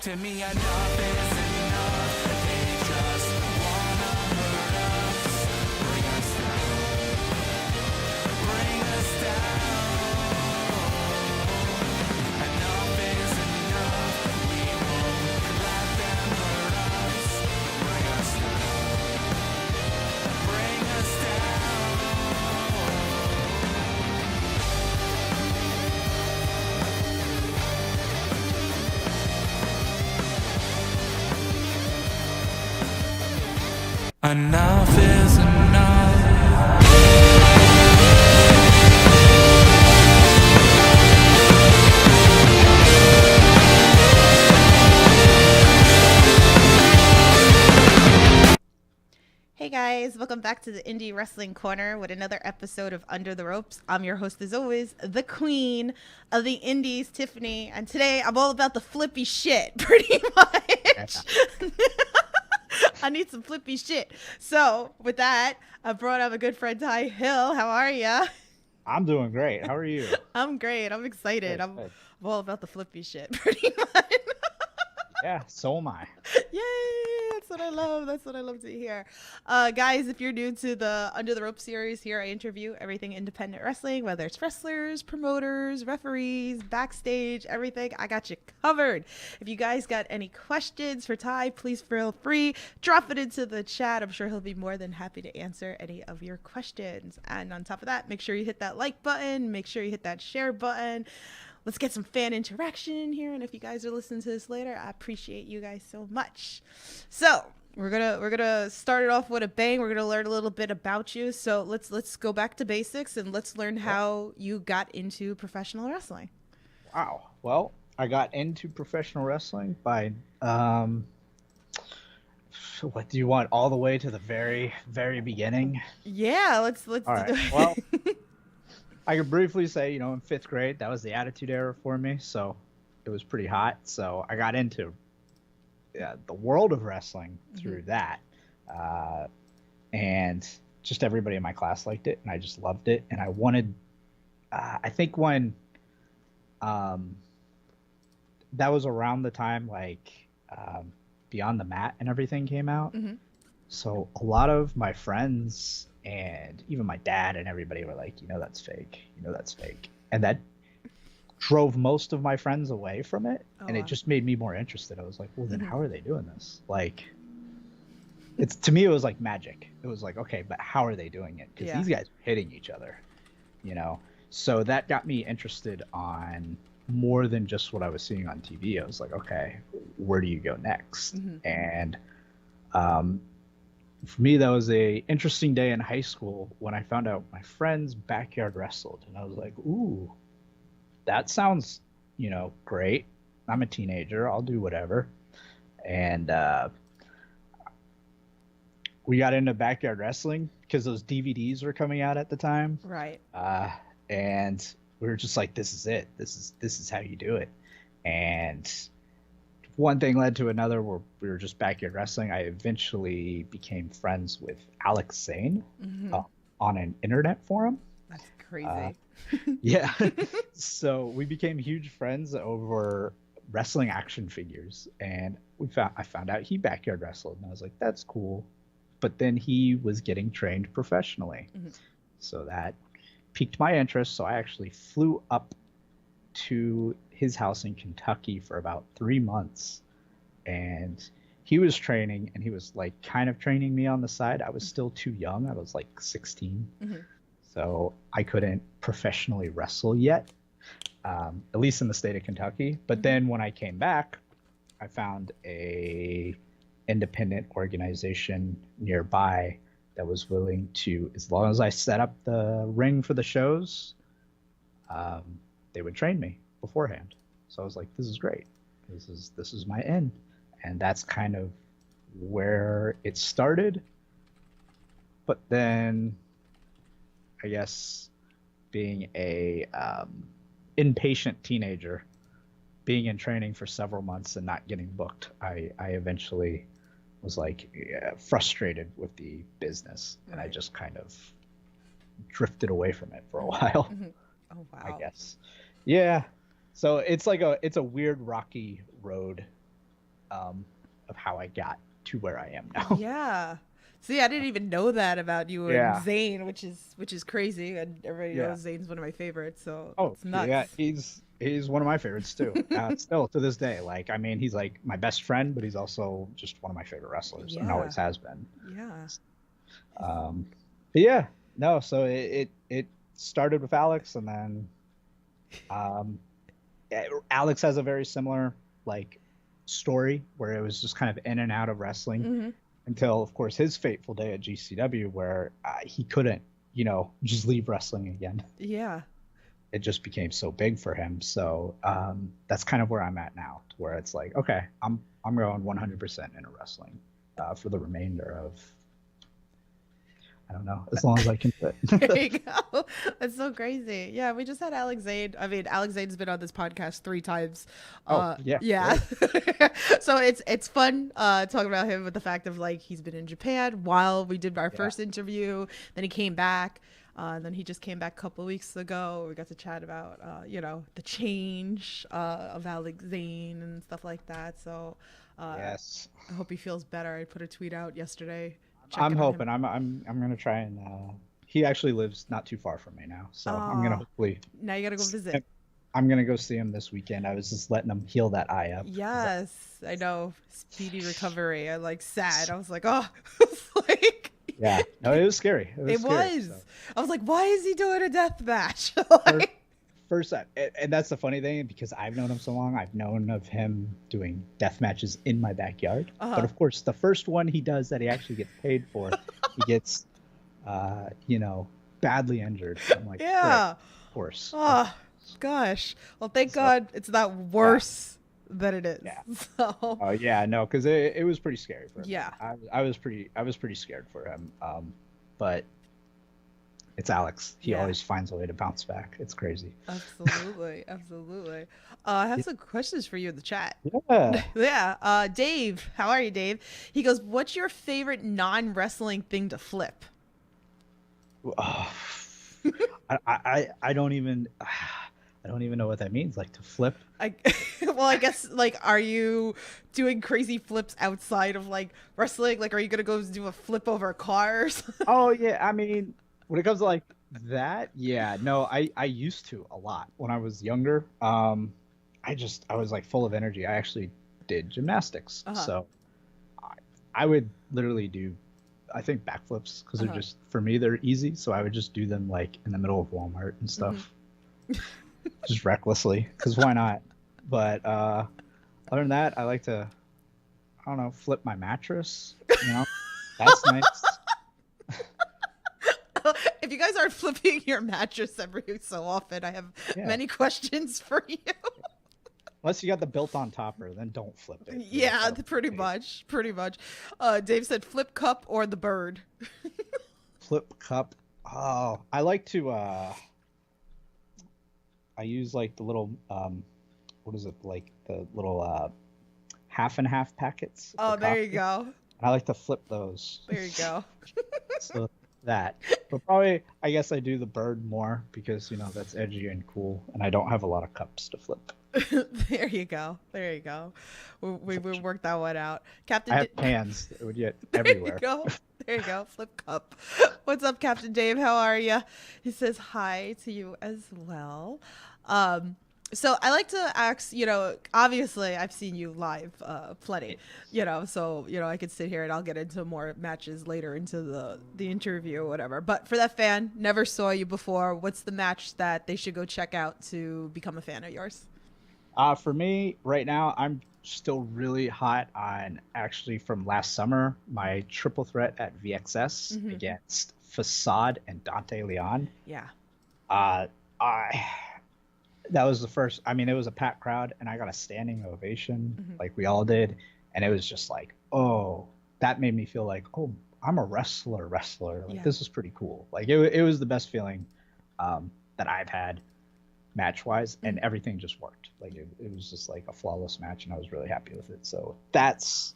To me, enough is enough. They just wanna hurt us, bring us down. Enough is enough. We won't let them hurt us, bring us down. Enough is enough. Hey guys, welcome back to the Indie Wrestling Corner with another episode of Under the Ropes. I'm your host as always, the queen of the indies, Tiffany, and today I'm all about the flippy shit, pretty much. I need some flippy shit. So with that, I brought up a good friend, Tye Hyll. How are ya? I'm doing great. How are you? I'm great. I'm excited. Good, I'm good. all about the flippy shit, pretty much. Yeah, so am I. Yay! That's what I love. That's what I love to hear. Guys, if you're new to the Under the Rope series, here I interview everything independent wrestling, whether it's wrestlers, promoters, referees, backstage, everything. I got you covered. If you guys got any questions for Tye, please feel free. Drop it into the chat. I'm sure he'll be more than happy to answer any of your questions. And on top of that, make sure you hit that like button. Make sure you hit that share button. Let's get some fan interaction in here, and if you guys are listening to this later, I appreciate you guys so much. So we're gonna start it off with a bang. We're gonna learn a little bit about you. So let's go back to basics and let's learn how you got into professional wrestling. Wow. Well, I got into professional wrestling by what do you want, all the way to the very, very beginning? Yeah, let's All right. Well, I could briefly say, in 5th grade, that was the Attitude Era for me, so it was pretty hot. So I got into the world of wrestling through that, and just everybody in my class liked it, and I just loved it. And I wanted, I think when that was around the time Beyond the Mat and everything came out. So a lot of my friends and even my dad and everybody were like, that's fake. That's fake. And that drove most of my friends away from it. And it just made me more interested. I was like, well, then how are they doing this? To me, it was like magic. It was like, okay, but how are they doing it? Because these guys are hitting each other, So that got me interested on more than just what I was seeing on TV. I was like, okay, where do you go next? And for me, that was a interesting day in high school when I found out my friends backyard wrestled, and I was like, ooh, that sounds, great. I'm a teenager. I'll do whatever. And we got into backyard wrestling because those DVDs were coming out at the time. Right. And we were just like, this is it. This is how you do it. And one thing led to another where we were just backyard wrestling. I eventually became friends with Alex Zane on an internet forum. That's crazy. Yeah. So we became huge friends over wrestling action figures. And I found out he backyard wrestled. And I was like, that's cool. But then he was getting trained professionally. So that piqued my interest. So I actually flew up to his house in Kentucky for about 3 months, and he was training, and he was kind of training me on the side. I was still too young. I was 16. So I couldn't professionally wrestle yet, at least in the state of Kentucky. But then when I came back, I found a independent organization nearby that was willing to, as long as I set up the ring for the shows, they would train me beforehand. So I was like, this is great. This is my end. And that's kind of where it started. But then I guess being a impatient teenager, being in training for several months and not getting booked, I eventually was frustrated with the business, and I just kind of drifted away from it for a while. Oh wow. I guess. Yeah. So it's a weird rocky road of how I got to where I am now. Yeah. See, I didn't even know that about you and Yeah. Zayn, which is crazy, and everybody Yeah. knows Zayn's one of my favorites, so Oh, it's nuts. yeah, he's one of my favorites too. Still to this day, like I mean, he's like my best friend, but he's also just one of my favorite wrestlers, and Yeah. always has been. Yeah. But yeah, no. So it started with Alex, and then Alex has a very similar like story where it was just kind of in and out of wrestling Hmm. until, of course, his fateful day at GCW where he couldn't, just leave wrestling again. Yeah. It just became so big for him. So that's kind of where I'm at now, to where it's like, okay, I'm going 100% into wrestling for the remainder of, I don't know, as long as I can fit. There you go. That's so crazy. Yeah, we just had Alex Zayn. I mean, Alex Zayn's been on this podcast 3 times. Yeah. Yeah. So it's fun talking about him with the fact of like he's been in Japan while we did our first interview. Then he came back. Then he just came back a couple of weeks ago. We got to chat about the change of Alex Zayn and stuff like that. So Yes. I hope he feels better. I put a tweet out yesterday. I'm checking on hoping. him. I'm gonna try and. He actually lives not too far from me now, so I'm gonna hopefully. Now you gotta go visit. I'm gonna go see him this weekend. I was just letting him heal that eye up. Yes, I know. Speedy recovery. I like sad. I was like, oh, it's like Yeah, no, it was scary. it scary, was. so. I was like, why is he doing a death match? Like, First time, and that's the funny thing, because I've known him so long, I've known of him doing death matches in my backyard. But of course, the first one he does that he actually gets paid for, he gets, badly injured. I'm like, yeah. of course. Oh, gosh. Well, thank God it's not worse than it is. Yeah. So. Oh yeah, no, because it was pretty scary for him. Yeah. I was pretty scared for him. But it's Alex. He always finds a way to bounce back. It's crazy. Absolutely, absolutely. I have some questions for you in the chat. Yeah. Yeah. Dave, how are you, Dave? He goes, "What's your favorite non-wrestling thing to flip?" I don't even know what that means. Like to flip. Well, I guess like, are you doing crazy flips outside of like wrestling? Like, are you gonna go do a flip over a car or something? Oh yeah, I mean, when it comes to like that, yeah, no, I used to a lot when I was younger. I was like full of energy. I actually did gymnastics, so I would literally do, I think, backflips because they're just, for me, they're easy. So I would just do them like in the middle of Walmart and stuff, just recklessly, because why not? But other than that, I like to, I don't know, flip my mattress. That's nice. If you guys aren't flipping your mattress every so often, I have many questions for you. Unless you got the built-on topper, then don't flip it. Yeah, pretty much. Dave said flip cup or the bird. Flip cup. Oh, I like to. I use like the little. What is it, like the little half and half packets? Oh, there you go. I like to flip those. There you go. So that, but probably I guess I do the bird more because that's edgy and cool, and I don't have a lot of cups to flip. There you go. We worked that one out. Captain. I have pans that would get there everywhere. There you go. Flip cup. What's up, Captain Dave? How are you? He says hi to you as well. So I like to ask, obviously I've seen you live plenty, so, I could sit here and I'll get into more matches later into the interview or whatever. But for that fan, never saw you before, what's the match that they should go check out to become a fan of yours? For me, right now, I'm still really hot on, actually, from last summer, my triple threat at VXS against Facade and Dante Leon. Yeah. That was the first. I mean, it was a packed crowd, and I got a standing ovation, like we all did. And it was just like, oh, that made me feel like, oh, I'm a wrestler. Like, this is pretty cool. Like, it was the best feeling that I've had match-wise, and everything just worked. Like, it was just like a flawless match, and I was really happy with it. So that's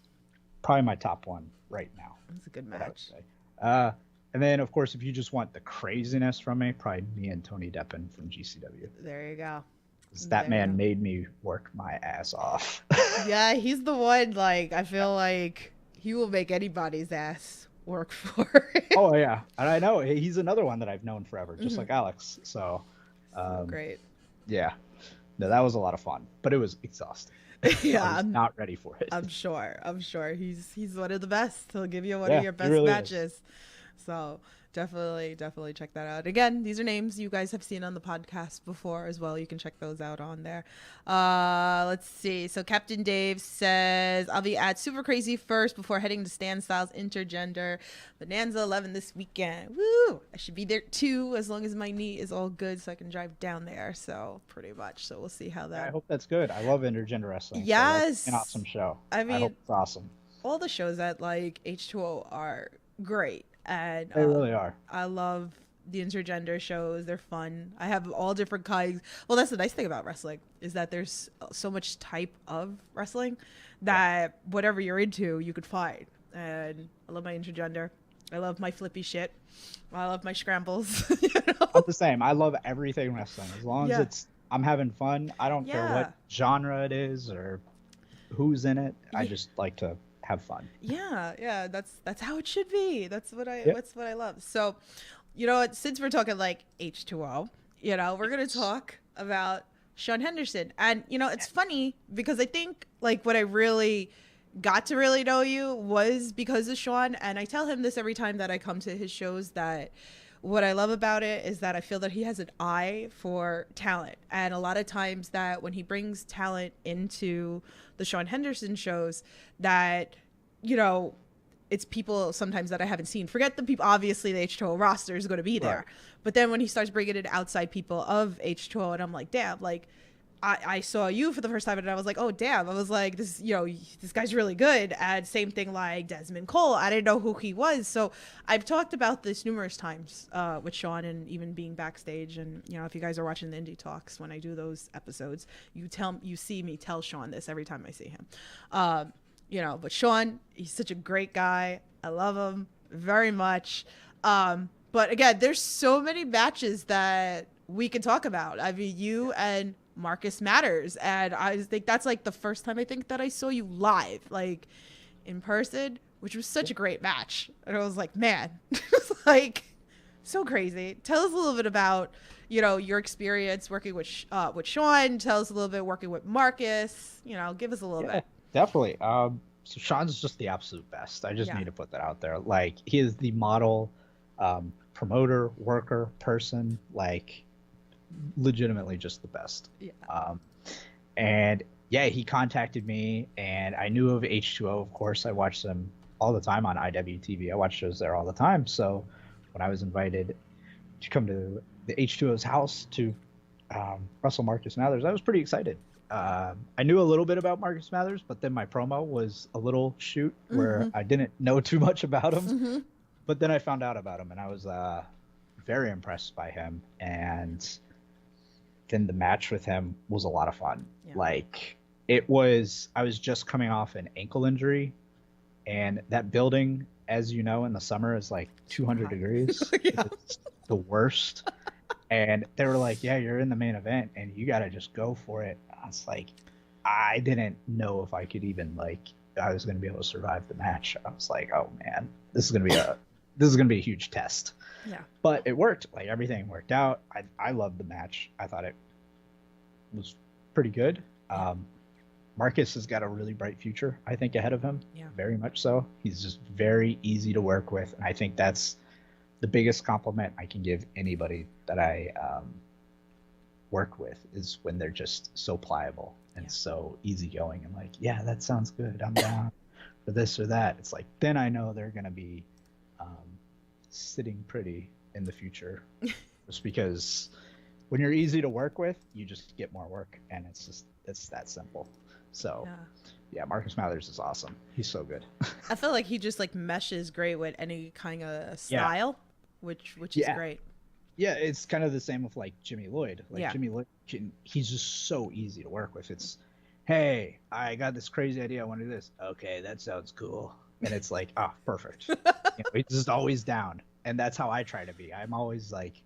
probably my top one right now. That's a good match. And then, of course, if you just want the craziness from me, probably me and Tony Deppen from GCW. There you go. That There you man go. made me work my ass off. Yeah, he's the one. Like, I feel like he will make anybody's ass work for it. Oh yeah, and I know he's another one that I've known forever, just Mhm. like Alex. So, So um, great. yeah, no, that was a lot of fun, but it was exhausting. I Yeah, was not ready for it. I'm sure. I'm sure he's one of the best. He'll give you one of Yeah, your he best really is. matches. So definitely check that out. Again, these are names you guys have seen on the podcast before as well. You can check those out on there. Let's see. So Captain Dave says I'll be at Super Crazy first before heading to Stan Styles Intergender Bonanza 11 this weekend. Woo! I should be there too as long as my knee is all good so I can drive down there. So pretty much. So we'll see how I that. hope that's good. I love intergender wrestling, so that's an Yes. awesome show. I I hope mean, it's awesome. all the shows at like H2O are great, and They really are. I love the intergender shows. They're fun. I have all different kinds. Well, that's the nice thing about wrestling is that there's so much type of wrestling that whatever you're into, you could find. And I love my intergender. I love my flippy shit. I love my scrambles. You know? I'm the same. I love everything wrestling as long as Yeah. I'm having fun. I don't care Yeah. what genre it is or who's in it. I Yeah. just like to have fun. Yeah, that's how it should be. That's what Yep. I love. So, you know what, since we're talking like H2O, you know, we're going to talk about Sean Henderson. And you know, it's funny because I think like what I really got to really know you was because of Sean, and I tell him this every time that I come to his shows that what I love about it is that I feel that he has an eye for talent. And a lot of times that when he brings talent into the Sean Henderson shows that, you know, it's people sometimes that I haven't seen. Forget the people, obviously the H2O roster is going to be there. Right. But then when he starts bringing in outside people of H2O, and I'm like, damn, like, I saw you for the first time and I was like, oh damn, I was like, this, you know, this guy's really good. And same thing like Desmond Cole, I didn't know who he was. So I've talked about this numerous times with Sean, and even being backstage. And you know, if you guys are watching the indie talks when I do those episodes, you see me tell Sean this every time I see him. You know, but Sean, he's such a great guy. I love him very much. But again, there's so many matches that we can talk about. I mean, you and Marcus Matters, and I think that's like the first time I think that I saw you live, like in person, which was such a great match. And I was like, man, it was like so crazy. Tell us a little bit about, you know, your experience working with Sean. Tell us a little bit working with Marcus. You know, give us a little Yeah, bit. definitely. So Sean's just the absolute best. I just Yeah. need to put that out there. Like he is the model promoter, worker, person. Like legitimately just the best. Yeah. And yeah, he contacted me, and I knew of H2O. Of course, I watched them all the time on IWTV. I watch shows there all the time. So when I was invited to come to the H2O's house to wrestle Marcus Mathers, I was pretty excited. I knew a little bit about Marcus Mathers, but then my promo was a little shoot where I didn't know too much about him. Mm-hmm. But then I found out about him, and I was very impressed by him. And then the match with him was a lot of fun. Yeah. Like I was just coming off an ankle injury, and that building, as you know, in the summer is like 200 degrees. Yeah. It's the worst. And they were like, yeah, you're in the main event and you got to just go for it. I was like, I didn't know if I could even I was going to be able to survive the match. I was like, oh man, this is going to be a huge test. Yeah. But it worked. Like everything worked out. I loved the match. I thought it was pretty good. Marcus has got a really bright future, I think, ahead of him. Yeah. Very much so. He's just very easy to work with. And I think that's the biggest compliment I can give anybody that I work with, is when they're just so pliable and so easygoing and like, yeah, that sounds good. I'm down for this or that. It's like, then I know they're going to be sitting pretty in the future, just because when you're easy to work with, you just get more work, and it's that simple. So yeah, Marcus Mathers is awesome. He's so good. I feel like he just like meshes great with any kind of style, which is great. Yeah, it's kind of the same with like Jimmy Lloyd. Yeah. Jimmy Lloyd, he's just so easy to work with. It's, hey, I got this crazy idea. I want to do this. Okay, that sounds cool. And it's like, oh, perfect. He's just always down. And that's how I try to be. I'm always like,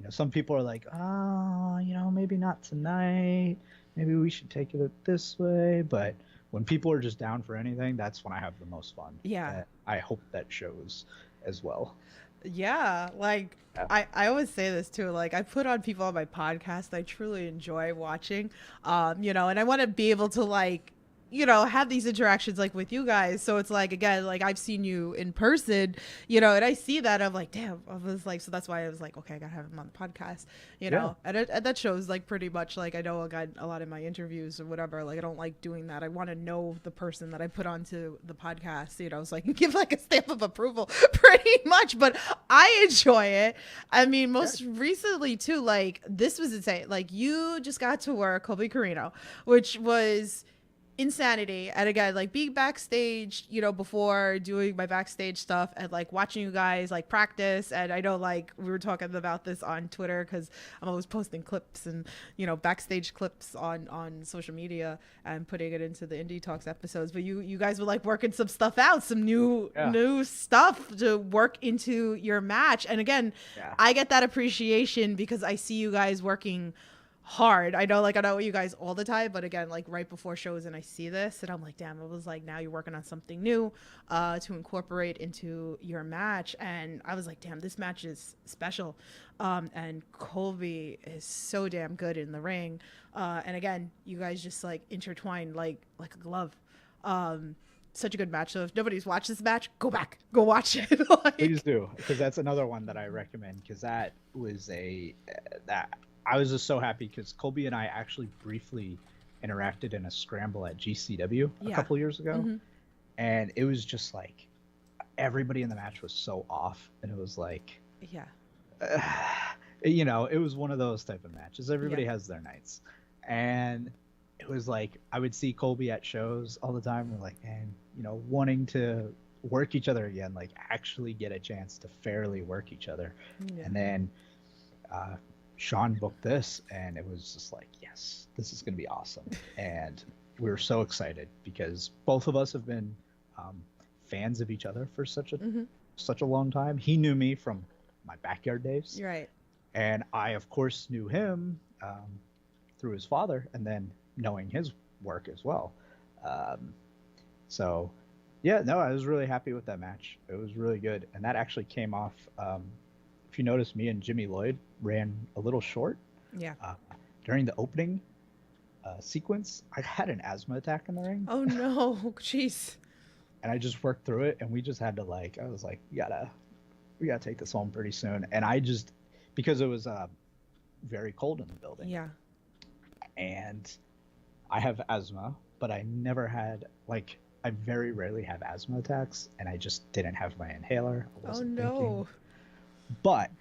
some people are like, oh, maybe not tonight. Maybe we should take it this way. But when people are just down for anything, that's when I have the most fun. Yeah. And I hope that shows as well. Yeah, like Yeah. I always say this too. Like I put on people on my podcast I truly enjoy watching, and I want to be able to like, have these interactions like with you guys. So it's like again, like I've seen you in person, and I see that I'm like, damn. I was like, so that's why I was like, okay, I gotta have him on the podcast, and that shows like pretty much like I know I got a lot in my interviews or whatever. Like I don't like doing that. I want to know the person that I put onto the podcast, so I can give like a stamp of approval pretty much. But I enjoy it. I mean, most recently too, like this was insane. Like you just got to work Colby Carino, which was insanity. And again, like being backstage, before doing my backstage stuff and like watching you guys like practice. And I know like we were talking about this on Twitter because I'm always posting clips and backstage clips on social media and putting it into the Indie Talks episodes. But you guys were like working some stuff out, some new stuff to work into your match. And again, I get that appreciation because I see you guys working hard. I know you guys all the time, but again, like right before shows and I see this and I'm like, damn, it was like now you're working on something new to incorporate into your match. And I was like, damn, this match is special. And Colby is so damn good in the ring. And again, you guys just like intertwine like a glove. Such a good match. So if nobody's watched this match, go back, go watch it. Please do, because that's another one that I recommend, because that was that I was just so happy because Colby and I actually briefly interacted in a scramble at GCW a couple years ago. And it was just like everybody in the match was so off. And it was like, it was one of those type of matches. Everybody has their nights. And it was like I would see Colby at shows all the time. We're like, man, wanting to work each other again, like actually get a chance to fairly work each other. And then Sean booked this and it was just like, yes, this is going to be awesome. And we were so excited because both of us have been fans of each other for such a long time. He knew me from my backyard days. Right. And I, of course, knew him through his father and then knowing his work as well. So, I was really happy with that match. It was really good. And that actually came off, if you notice, me and Jimmy Lloyd ran a little short. Yeah. During the opening sequence, I had an asthma attack in the ring. Oh, no. Jeez. And I just worked through it, and we just had to I was like, we gotta take this home pretty soon. And I just, because it was very cold in the building. Yeah. And I have asthma, but I never had, I very rarely have asthma attacks, and I just didn't have my inhaler. I wasn't thinking. But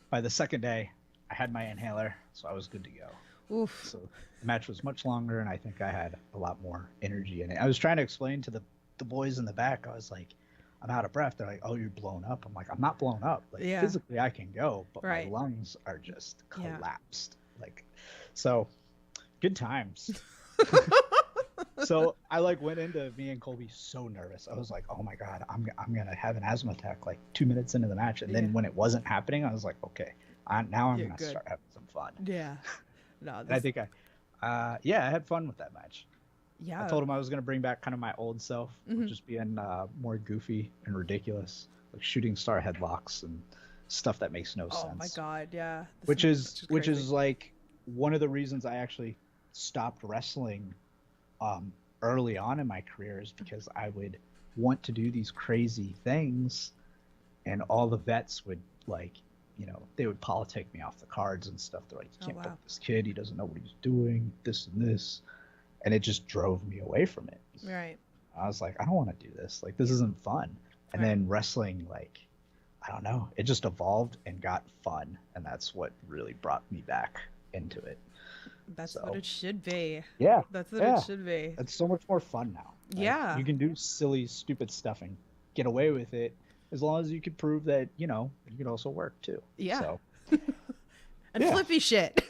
by the second day, I had my inhaler, so I was good to go. Oof. So the match was much longer, and I think I had a lot more energy in it. I was trying to explain to the boys in the back, I was like, I'm out of breath. They're like, oh, you're blown up. I'm like, I'm not blown up. Physically I can go, but my lungs are just collapsed. So good times. So I went into me and Colby so nervous. I was like, oh my God, I'm gonna have an asthma attack 2 minutes into the match. And then when it wasn't happening, I was like, okay, now I'm gonna start having some fun. Yeah. No. And I think I had fun with that match. Yeah. I told him I was gonna bring back kind of my old self, just being more goofy and ridiculous, like shooting star headlocks and stuff that makes no sense. Oh my God, yeah. Which is one of the reasons I actually stopped wrestling early on in my career, is because I would want to do these crazy things, and all the vets would they would politic me off the cards and stuff. They're like, you can't book this kid, he doesn't know what he's doing, this and this, and it just drove me away from it. Right. I was like, I don't want to do this. This isn't fun. And then wrestling, I don't know, it just evolved and got fun, and that's what really brought me back into it. That's what it should be. Yeah. That's what it should be. It's so much more fun now. Yeah. You can do silly, stupid stuff and get away with it as long as you can prove that, you can also work too. Yeah. So, and flippy shit.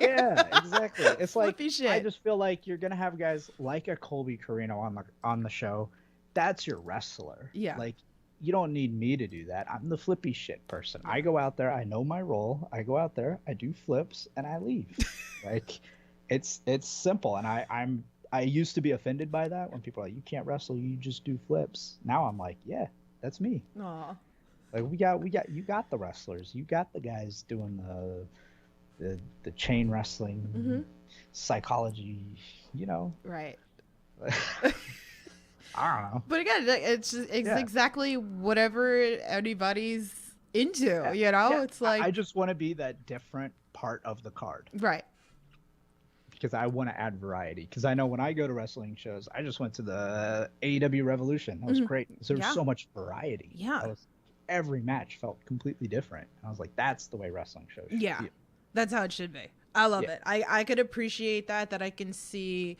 Yeah, exactly. It's flippy shit. I just feel like you're going to have guys like a Colby Carino on the show. That's your wrestler. Yeah. you don't need me to do that. I'm the flippy shit person. I go out there, I know my role. I go out there, I do flips, and I leave. Like, it's simple. And I used to be offended by that when people are like, you can't wrestle, you just do flips. Now I'm like, yeah, that's me. Aw. Like you got the wrestlers, you got the guys doing the chain wrestling, psychology, Right. I don't know. But again, it's exactly whatever anybody's into, Yeah. It's like, I just want to be that different part of the card right. because I want to add variety. Because I know when I go to wrestling shows, I just went to the AEW Revolution. That was great. There was so much variety. Yeah. Every match felt completely different. I was like, that's the way wrestling shows should Yeah. be. That's how it should be. I love it. I could appreciate that I can see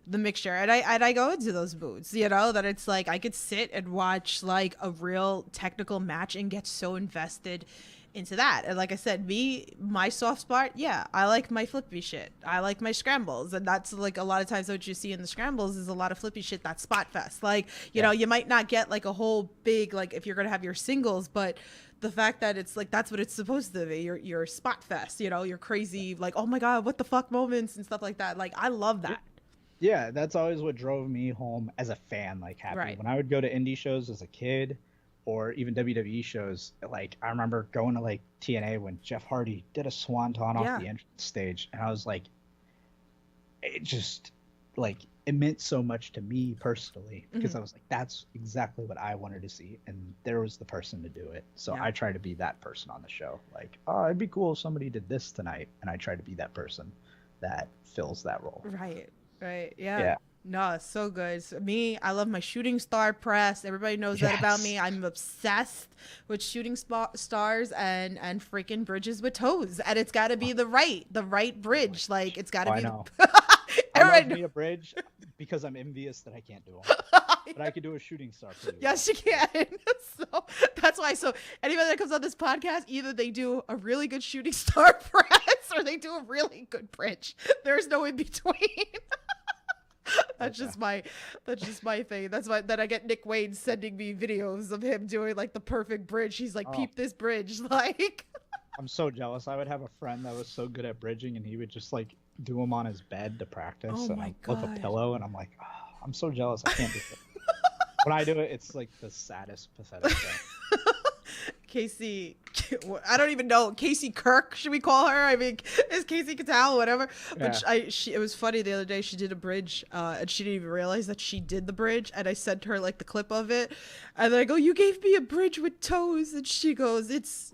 the mixture, and I go into those moods, that it's like I could sit and watch like a real technical match and get so invested into that. And like I said, my soft spot, I like my flippy shit. I like my scrambles, and that's like a lot of times what you see in the scrambles is a lot of flippy shit that's spot fest. Like, you know, you might not get like a whole big, like if you're gonna have your singles, but the fact that it's like that's what it's supposed to be, your spot fest, your crazy like, oh my god, what the fuck moments and stuff like that. Like, I love that. Yeah, that's always what drove me home as a fan, like happy. Right. When I would go to indie shows as a kid or even WWE shows, like I remember going to like TNA when Jeff Hardy did a swanton off the entrance stage, and I was like, it just like it meant so much to me personally because I was like, that's exactly what I wanted to see, and there was the person to do it. So I try to be that person on the show. Like, oh, it'd be cool if somebody did this tonight, and I try to be that person that fills that role. Right. Yeah. No, it's so good. So I love my shooting star press. Everybody knows that about me. I'm obsessed with shooting stars and freaking bridges with toes, and it's got to be the right bridge. Like, it's got to be. I know. I love me a bridge because I'm envious that I can't do them. But I could do a shooting star pretty well. Yes, you can. So that's why. So anybody that comes on this podcast, either they do a really good shooting star press or they do a really good bridge. There's no in between. That's just my thing. That's why then I get Nick Wayne sending me videos of him doing like the perfect bridge. He's like, peep this bridge. Like, I'm so jealous. I would have a friend that was so good at bridging, and he would just like do them on his bed to practice. Oh and my with a pillow, and I'm like, oh, I'm so jealous. I can't do it. When I do it, it's like the saddest, pathetic thing. Casey, I don't even know. Casey Kirk, should we call her? I mean, it's Casey Catal, whatever. But it was funny the other day. She did a bridge, and she didn't even realize that she did the bridge. And I sent her like the clip of it, and then I go, "You gave me a bridge with toes," and she goes, "It's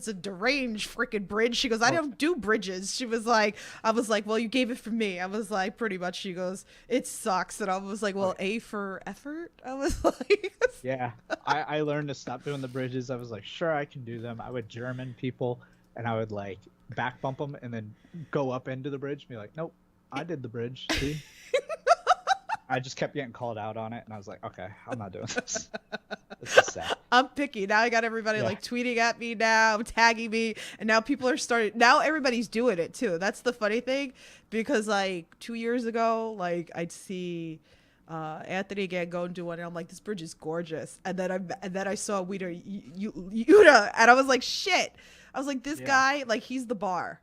a deranged freaking bridge." She goes, "I don't do bridges." She was like, "I was like, well, you gave it for me." I was like, pretty much. She goes, "It sucks," and I was like, "Well, A for effort." I was like, yeah, I learned to stop doing the bridges. I was like, sure, I can do them. I would German people, and I would like back bump them and then go up into the bridge and be like, nope, I did the bridge. See? I just kept getting called out on it, and I was like, okay, I'm not doing this. This is sad. I'm picky. Now I got everybody like tweeting at me now, tagging me, and now people are starting. Now everybody's doing it too. That's the funny thing, because like 2 years ago, like I'd see Anthony again go and do one, and I'm like, this bridge is gorgeous. And then I saw Yuta, and I was like, shit. I was like, this guy, like, he's the bar.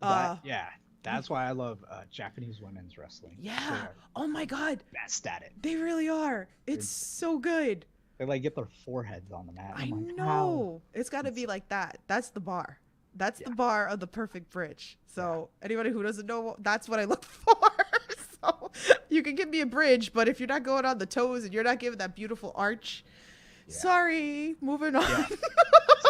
That's why I love Japanese women's wrestling. Yeah. Oh my god. Best at it. They really are. It's so good. They like get their foreheads on the mat. I like, know. how? It's got to be like that. That's the bar. That's the bar of the perfect bridge. So anybody who doesn't know, that's what I look for. So you can give me a bridge, but if you're not going on the toes and you're not giving that beautiful arch, sorry, moving on.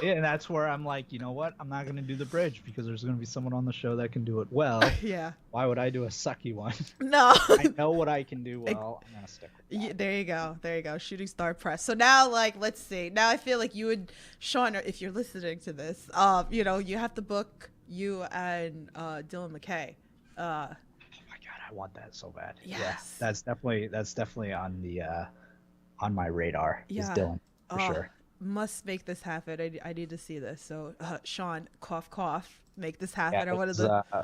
Yeah, and that's where I'm like, you know what? I'm not going to do the bridge because there's going to be someone on the show that can do it well. Yeah. Why would I do a sucky one? No. I know what I can do well. I'm going to stick with that. There you go. There you go. Shooting star press. So now, like, let's see. Now I feel like you and Sean, if you're listening to this, you have to book you and Dylan McKay. Oh my God, I want that so bad. Yes. Yeah, that's definitely on the on my radar. Is Dylan for sure. Must make this happen. I need to see this. So Sean, cough cough, make this happen. Yeah,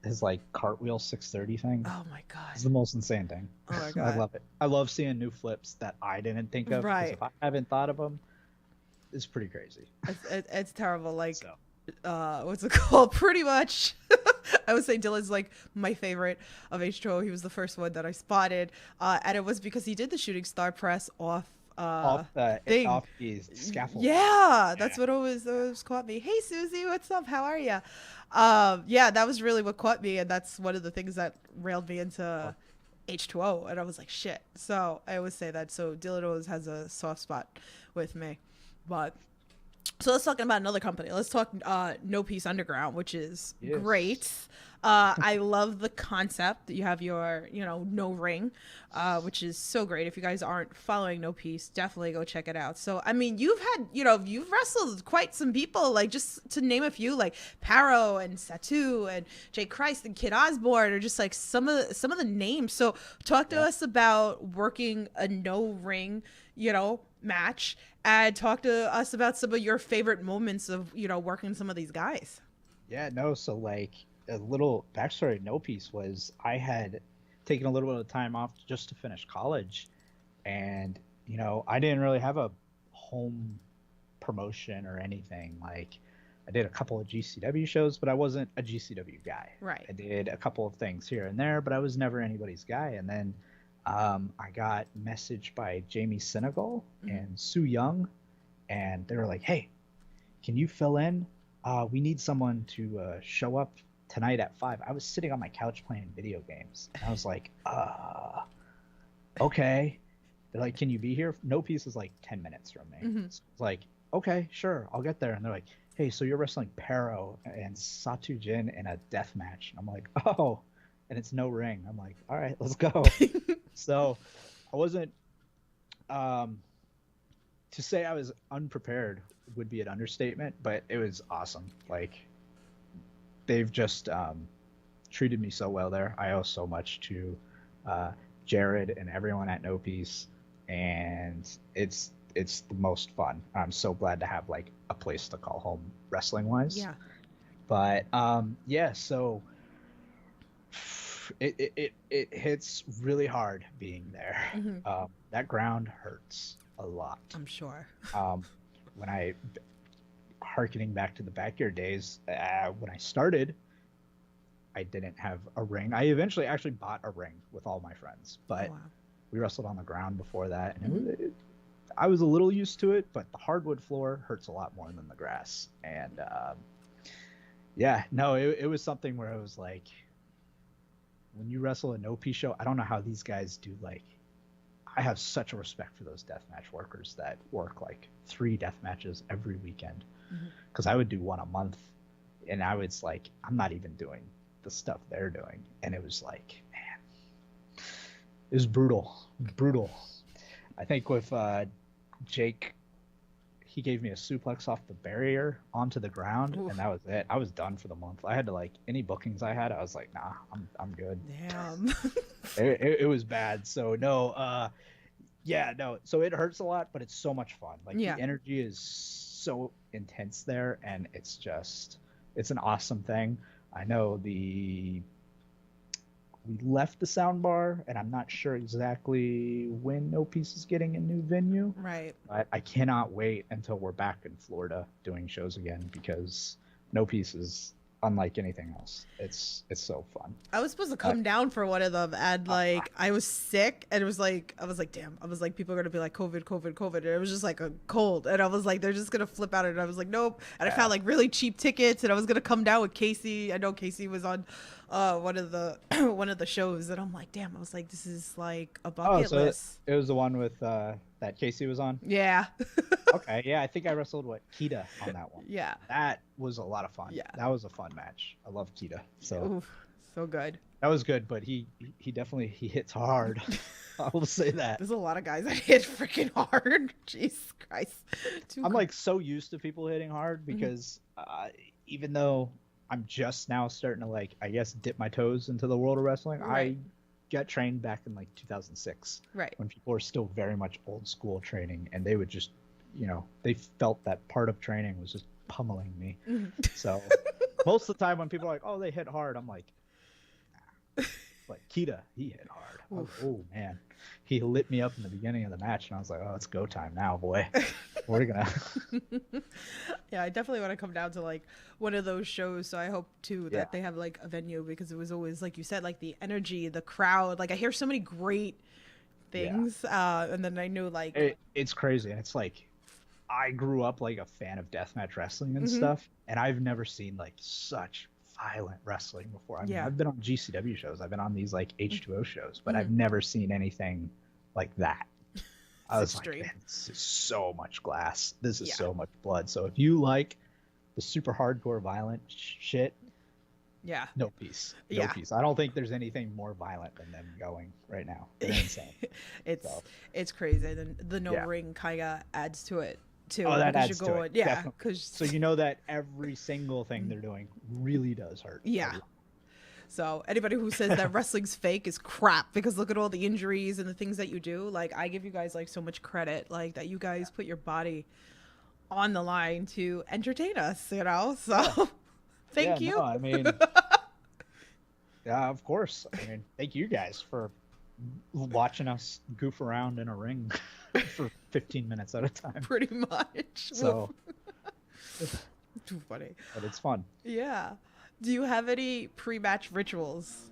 his like cartwheel 630 thing. Oh my god, it's the most insane thing. Oh my god, I love it. I love seeing new flips that I didn't think of. Right. If I haven't thought of them, it's pretty crazy. It's terrible. Like, So what's it called? Pretty much. I would say Dylan's like my favorite of H2O. He was the first one that I spotted, and it was because he did the shooting star press off thing. off the scaffold. Yeah, that's what always caught me. Hey Susie, what's up? How are you? Yeah, that was really what caught me, and that's one of the things that railed me into H2O, and I was like, shit. So I always say that. So Dylan always has a soft spot with me, but. So let's talk about another company. Let's talk No Peace Underground, which is great. I love the concept that you have your, no ring, which is so great. If you guys aren't following No Peace, definitely go check it out. So, I mean, you've had, you've wrestled quite some people, like just to name a few, like Paro and Satu and Jay Christ and Kid Osborne are just like some of the names. So talk to us about working a no ring, match, and talk to us about some of your favorite moments of working some of these guys. So like a little backstory. No Peace was I had taken a little bit of time off just to finish college, and I didn't really have a home promotion or anything. Like I did a couple of GCW shows, but I wasn't a GCW guy. Right. I did a couple of things here and there, but I was never anybody's guy. And then I got messaged by Jamie Senegal and Sue Young, and they were like, "Hey, can you fill in? We need someone to show up tonight at 5." I was sitting on my couch playing video games, and I was like, okay. They're like, "Can you be here?" No Peace is like 10 minutes from me. So it's like, okay, sure, I'll get there. And they're like, "Hey, so you're wrestling Pero and Satu Jin in a death match." And I'm like, "Oh." And it's no ring. I'm like, all right, let's go. So I wasn't, to say I was unprepared would be an understatement, but it was awesome. Like they've just treated me so well there. I owe so much to Jared and everyone at No Peace, and it's the most fun. I'm so glad to have like a place to call home wrestling wise. Yeah. But so it hits really hard being there. That ground hurts a lot. I'm sure. When I harkening back to the backyard days, when I started, I didn't have a ring. I eventually actually bought a ring with all my friends, but we wrestled on the ground before that, and I was a little used to it, but the hardwood floor hurts a lot more than the grass. And it was something where I was like, when you wrestle a No Peace show, I don't know how these guys do. Like, I have such a respect for those deathmatch workers that work like 3 death matches every weekend, because I would do one a month, and I was like, I'm not even doing the stuff they're doing. And it was like, man, it was brutal. I think with Jake, he gave me a suplex off the barrier onto the ground, and that was it. I was done for the month. I had to, like, any bookings I had, I was like, nah, I'm good. Damn. It was bad. So no, so it hurts a lot, but it's so much fun. Like the energy is so intense there, and it's an awesome thing. I know we left the sound bar, and I'm not sure exactly when No Peace is getting a new venue. Right. But I cannot wait until we're back in Florida doing shows again, because No Peace is unlike anything else. It's so fun. I was supposed to come down for one of them, and like I was sick, and it was like I was like, damn. I was like, people are gonna be like COVID, and it was just like a cold, and I was like, they're just gonna flip out, and I was like, nope. And I found like really cheap tickets, and I was gonna come down with Casey. I know Casey was on one of the shows, and I'm like, damn. I was like, this is like a bucket list. It was the one with that Casey was on. Yeah. Okay, yeah, I think I wrestled Kita on that one. Yeah. That was a lot of fun. Yeah. That was a fun match. I love Kita. So Oof, so good. That was good, but he definitely hits hard. I will say that. There's a lot of guys that hit freaking hard. Jesus Christ. I'm like so used to people hitting hard, because even though I'm just now starting to, like, I guess, dip my toes into the world of wrestling, right. I got trained back in like 2006, right, when people were still very much old school training, and they would just, they felt that part of training was just pummeling me. So most of the time when people are like, oh, they hit hard, I'm like, nah. But Kita, he hit hard. Oh man, he lit me up in the beginning of the match, and I was like, oh, it's go time now, boy. we're gonna. Yeah, I definitely want to come down to like one of those shows. So I hope too that Yeah. they have like a venue, because it was always like you said, like the energy, the crowd. Like I hear so many great Yeah. things, and then I know like It's crazy, and it's like I grew up like a fan of deathmatch wrestling and Mhm. stuff, and I've never seen like such violent wrestling before. I mean, Yeah. I've been on GCW shows, I've been on these like H2O shows, but Mhm. I've never seen anything like that. I was extreme. like, man, this is so much glass. This is Yeah. so much blood. So if you like the super hardcore violent shit, Yeah. no peace. No Yeah. peace. I don't think there's anything more violent than them going right now. They're insane. it's So. it's crazy. Then the no Yeah. ring kind of adds to it too. Oh, that because adds you're to going, it. yeah, Definitely. because So you know that every single thing they're doing really does hurt. Yeah. So anybody who says that wrestling's fake is crap, because look at all the injuries and the things that you do. Like I give you guys like so much credit, like that you guys put your body on the line to entertain us, you know? So thank Yeah, you. no, I mean, yeah, of course. I mean, thank you guys for watching us goof around in a ring for 15 minutes at a time. Pretty much. So, Too funny. but it's fun. Yeah. Do you have any pre-match rituals?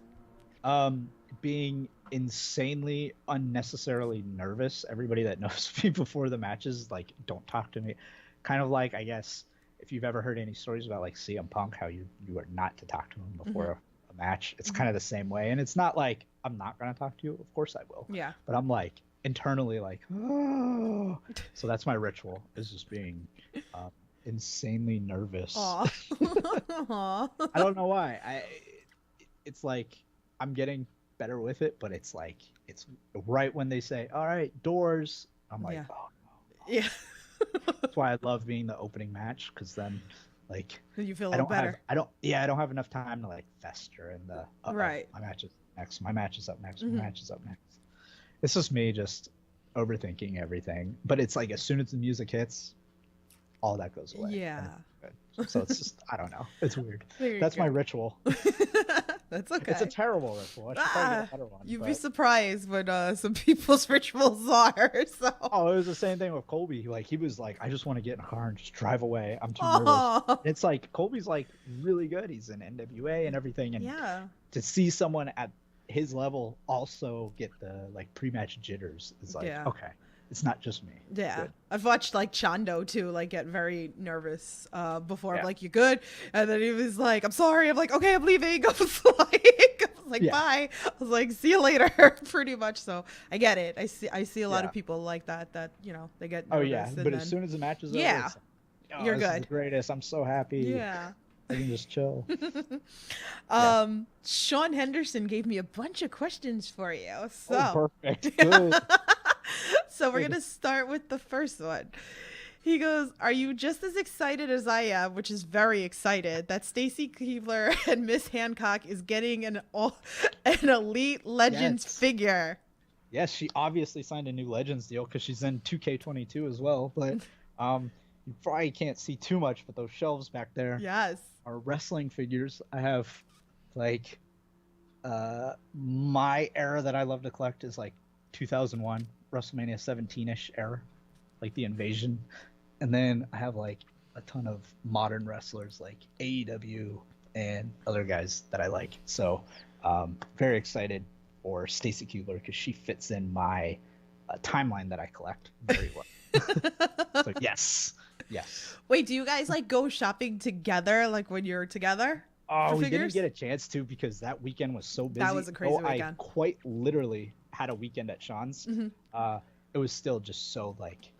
Being insanely unnecessarily nervous. Everybody that knows me before the matches, like, don't talk to me. Kind of like, I guess, if you've ever heard any stories about like CM Punk, how you are not to talk to him before a match. It's kind of the same way, and it's not like I'm not gonna talk to you. Of course I will. Yeah. But I'm like internally like, oh. So that's my ritual, is just being insanely nervous. Aw. Aw. I don't know why. It's like I'm getting better with it, but it's like it's right when they say, "All right, doors." I'm like, Yeah. oh no. Yeah. That's why I love being the opening match, because then, like, You feel a I little don't better. I don't have enough time to like fester in the Right. my match is next, my match is up next, Mhm. my match is up next. It's just me just overthinking everything, but it's like as soon as the music hits, all that goes away. and Yeah. it's good. So it's just I don't know. It's weird. There you That's my go. ritual. That's okay. It's a terrible ritual. I should probably get a better one. You'd be but- surprised what some people's rituals are. So. Oh, it was the same thing with Colby. Like he was like, I just want to get in a car and just drive away. I'm too nervous. Aw. It's like Colby's like really good. He's in NWA and everything, and Yeah. to see someone at his level also get the like pre-match jitters is like, Yeah. okay, it's not just me. Yeah. Good. I've watched like Chando too, like get very nervous before. I'm Yeah. like, you good? And then he was like, I'm sorry. I'm like, okay, I'm leaving. I was like, Yeah. bye. I was like, see you later. Pretty much. So I get it. I see a lot Yeah. of people like that you know, they get Oh nervous. yeah, and but then, as soon as the match is over, Yeah. it's like, oh, You're this is good. the greatest. I'm so happy. yeah. I can just chill. Sean Henderson gave me a bunch of questions for you. So Oh, perfect. Good. So we're gonna start with the first one. He goes, "Are you just as excited as I am, which is very excited, that Stacy Keebler and Miss Hancock is getting an Elite Legends Yes. figure?" Yes, she obviously signed a new Legends deal because she's in 2K22 as well. But you probably can't see too much, but those shelves back there Yes. are wrestling figures. I have like my era that I love to collect is like 2001 WrestleMania 17ish era, like the Invasion, and then I have like a ton of modern wrestlers like AEW and other guys that I like. So very excited for Stacy Keebler because she fits in my timeline that I collect very well. So yes. Wait, do you guys like go shopping together, like when you're together? Oh, For we figures? didn't get a chance to because that weekend was so busy. That was a crazy I weekend. quite literally had a weekend at Sean's. Mhm. It was still just so like,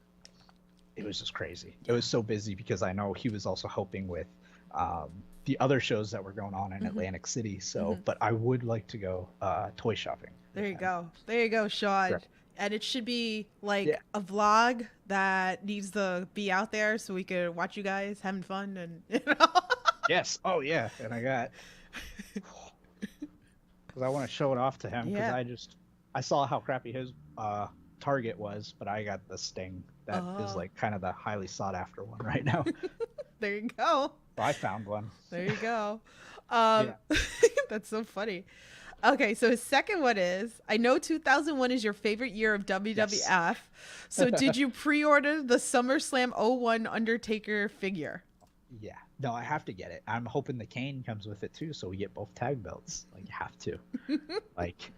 it was just crazy. It was so busy because I know he was also helping with the other shows that were going on in Atlantic City. So, but I would like to go toy shopping. There with you him. go. There you go, Sean. Sure. And it should be like Yeah. a vlog that needs to be out there so we could watch you guys having fun and you know. Yes. Oh yeah. And I got, because I want to show it off to him because Yeah. I saw how crappy his Target was, but I got the Sting that is Oh. like kind of the highly sought after one right now. There you go. So I found one. There you go. Yeah. That's so funny. Okay, so his second one is, I know 2001 is your favorite year of WWF. So did you pre-order the SummerSlam '01 Undertaker figure? Yeah. No, I have to get it. I'm hoping the cane comes with it too, so we get both tag belts. Like, you have to. Like,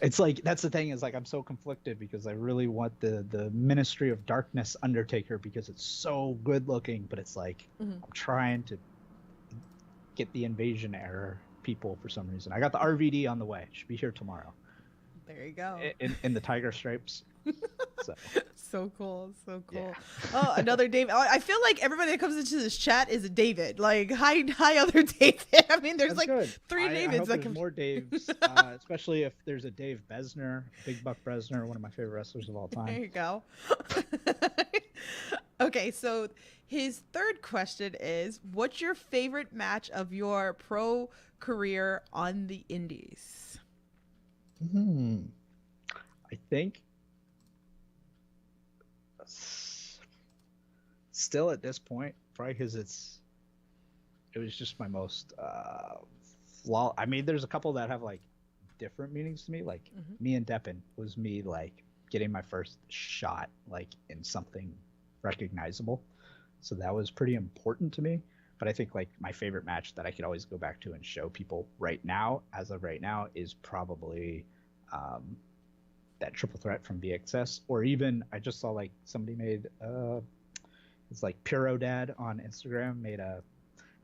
it's like, that's the thing, is like I'm so conflicted because I really want the Ministry of Darkness Undertaker because it's so good looking, but it's like I'm trying to get the Invasion era people for some reason. I got the RVD on the way. Should be here tomorrow. There you go. In the tiger stripes. So So cool, so cool. Yeah. Oh, another David. Oh, I feel like everybody that comes into this chat is a David. Like, hi, other David. I mean, there's that's like good. three I Davids hope that there's can. more Daves, especially if there's a Dave Besner, Big Buck Besner, one of my favorite wrestlers of all There time. you go. Okay, so his third question is, what's your favorite match of your pro career on the indies? I think still at this point, probably because it was just my most flaw. I mean, there's a couple that have like different meanings to me. Like me and Deppen was me like getting my first shot like in something recognizable, so that was pretty important to me. But I think like my favorite match that I could always go back to and show people right now, as of right now, is probably that triple threat from BXS, or even I just saw like somebody made it's like Puro Dad on Instagram made a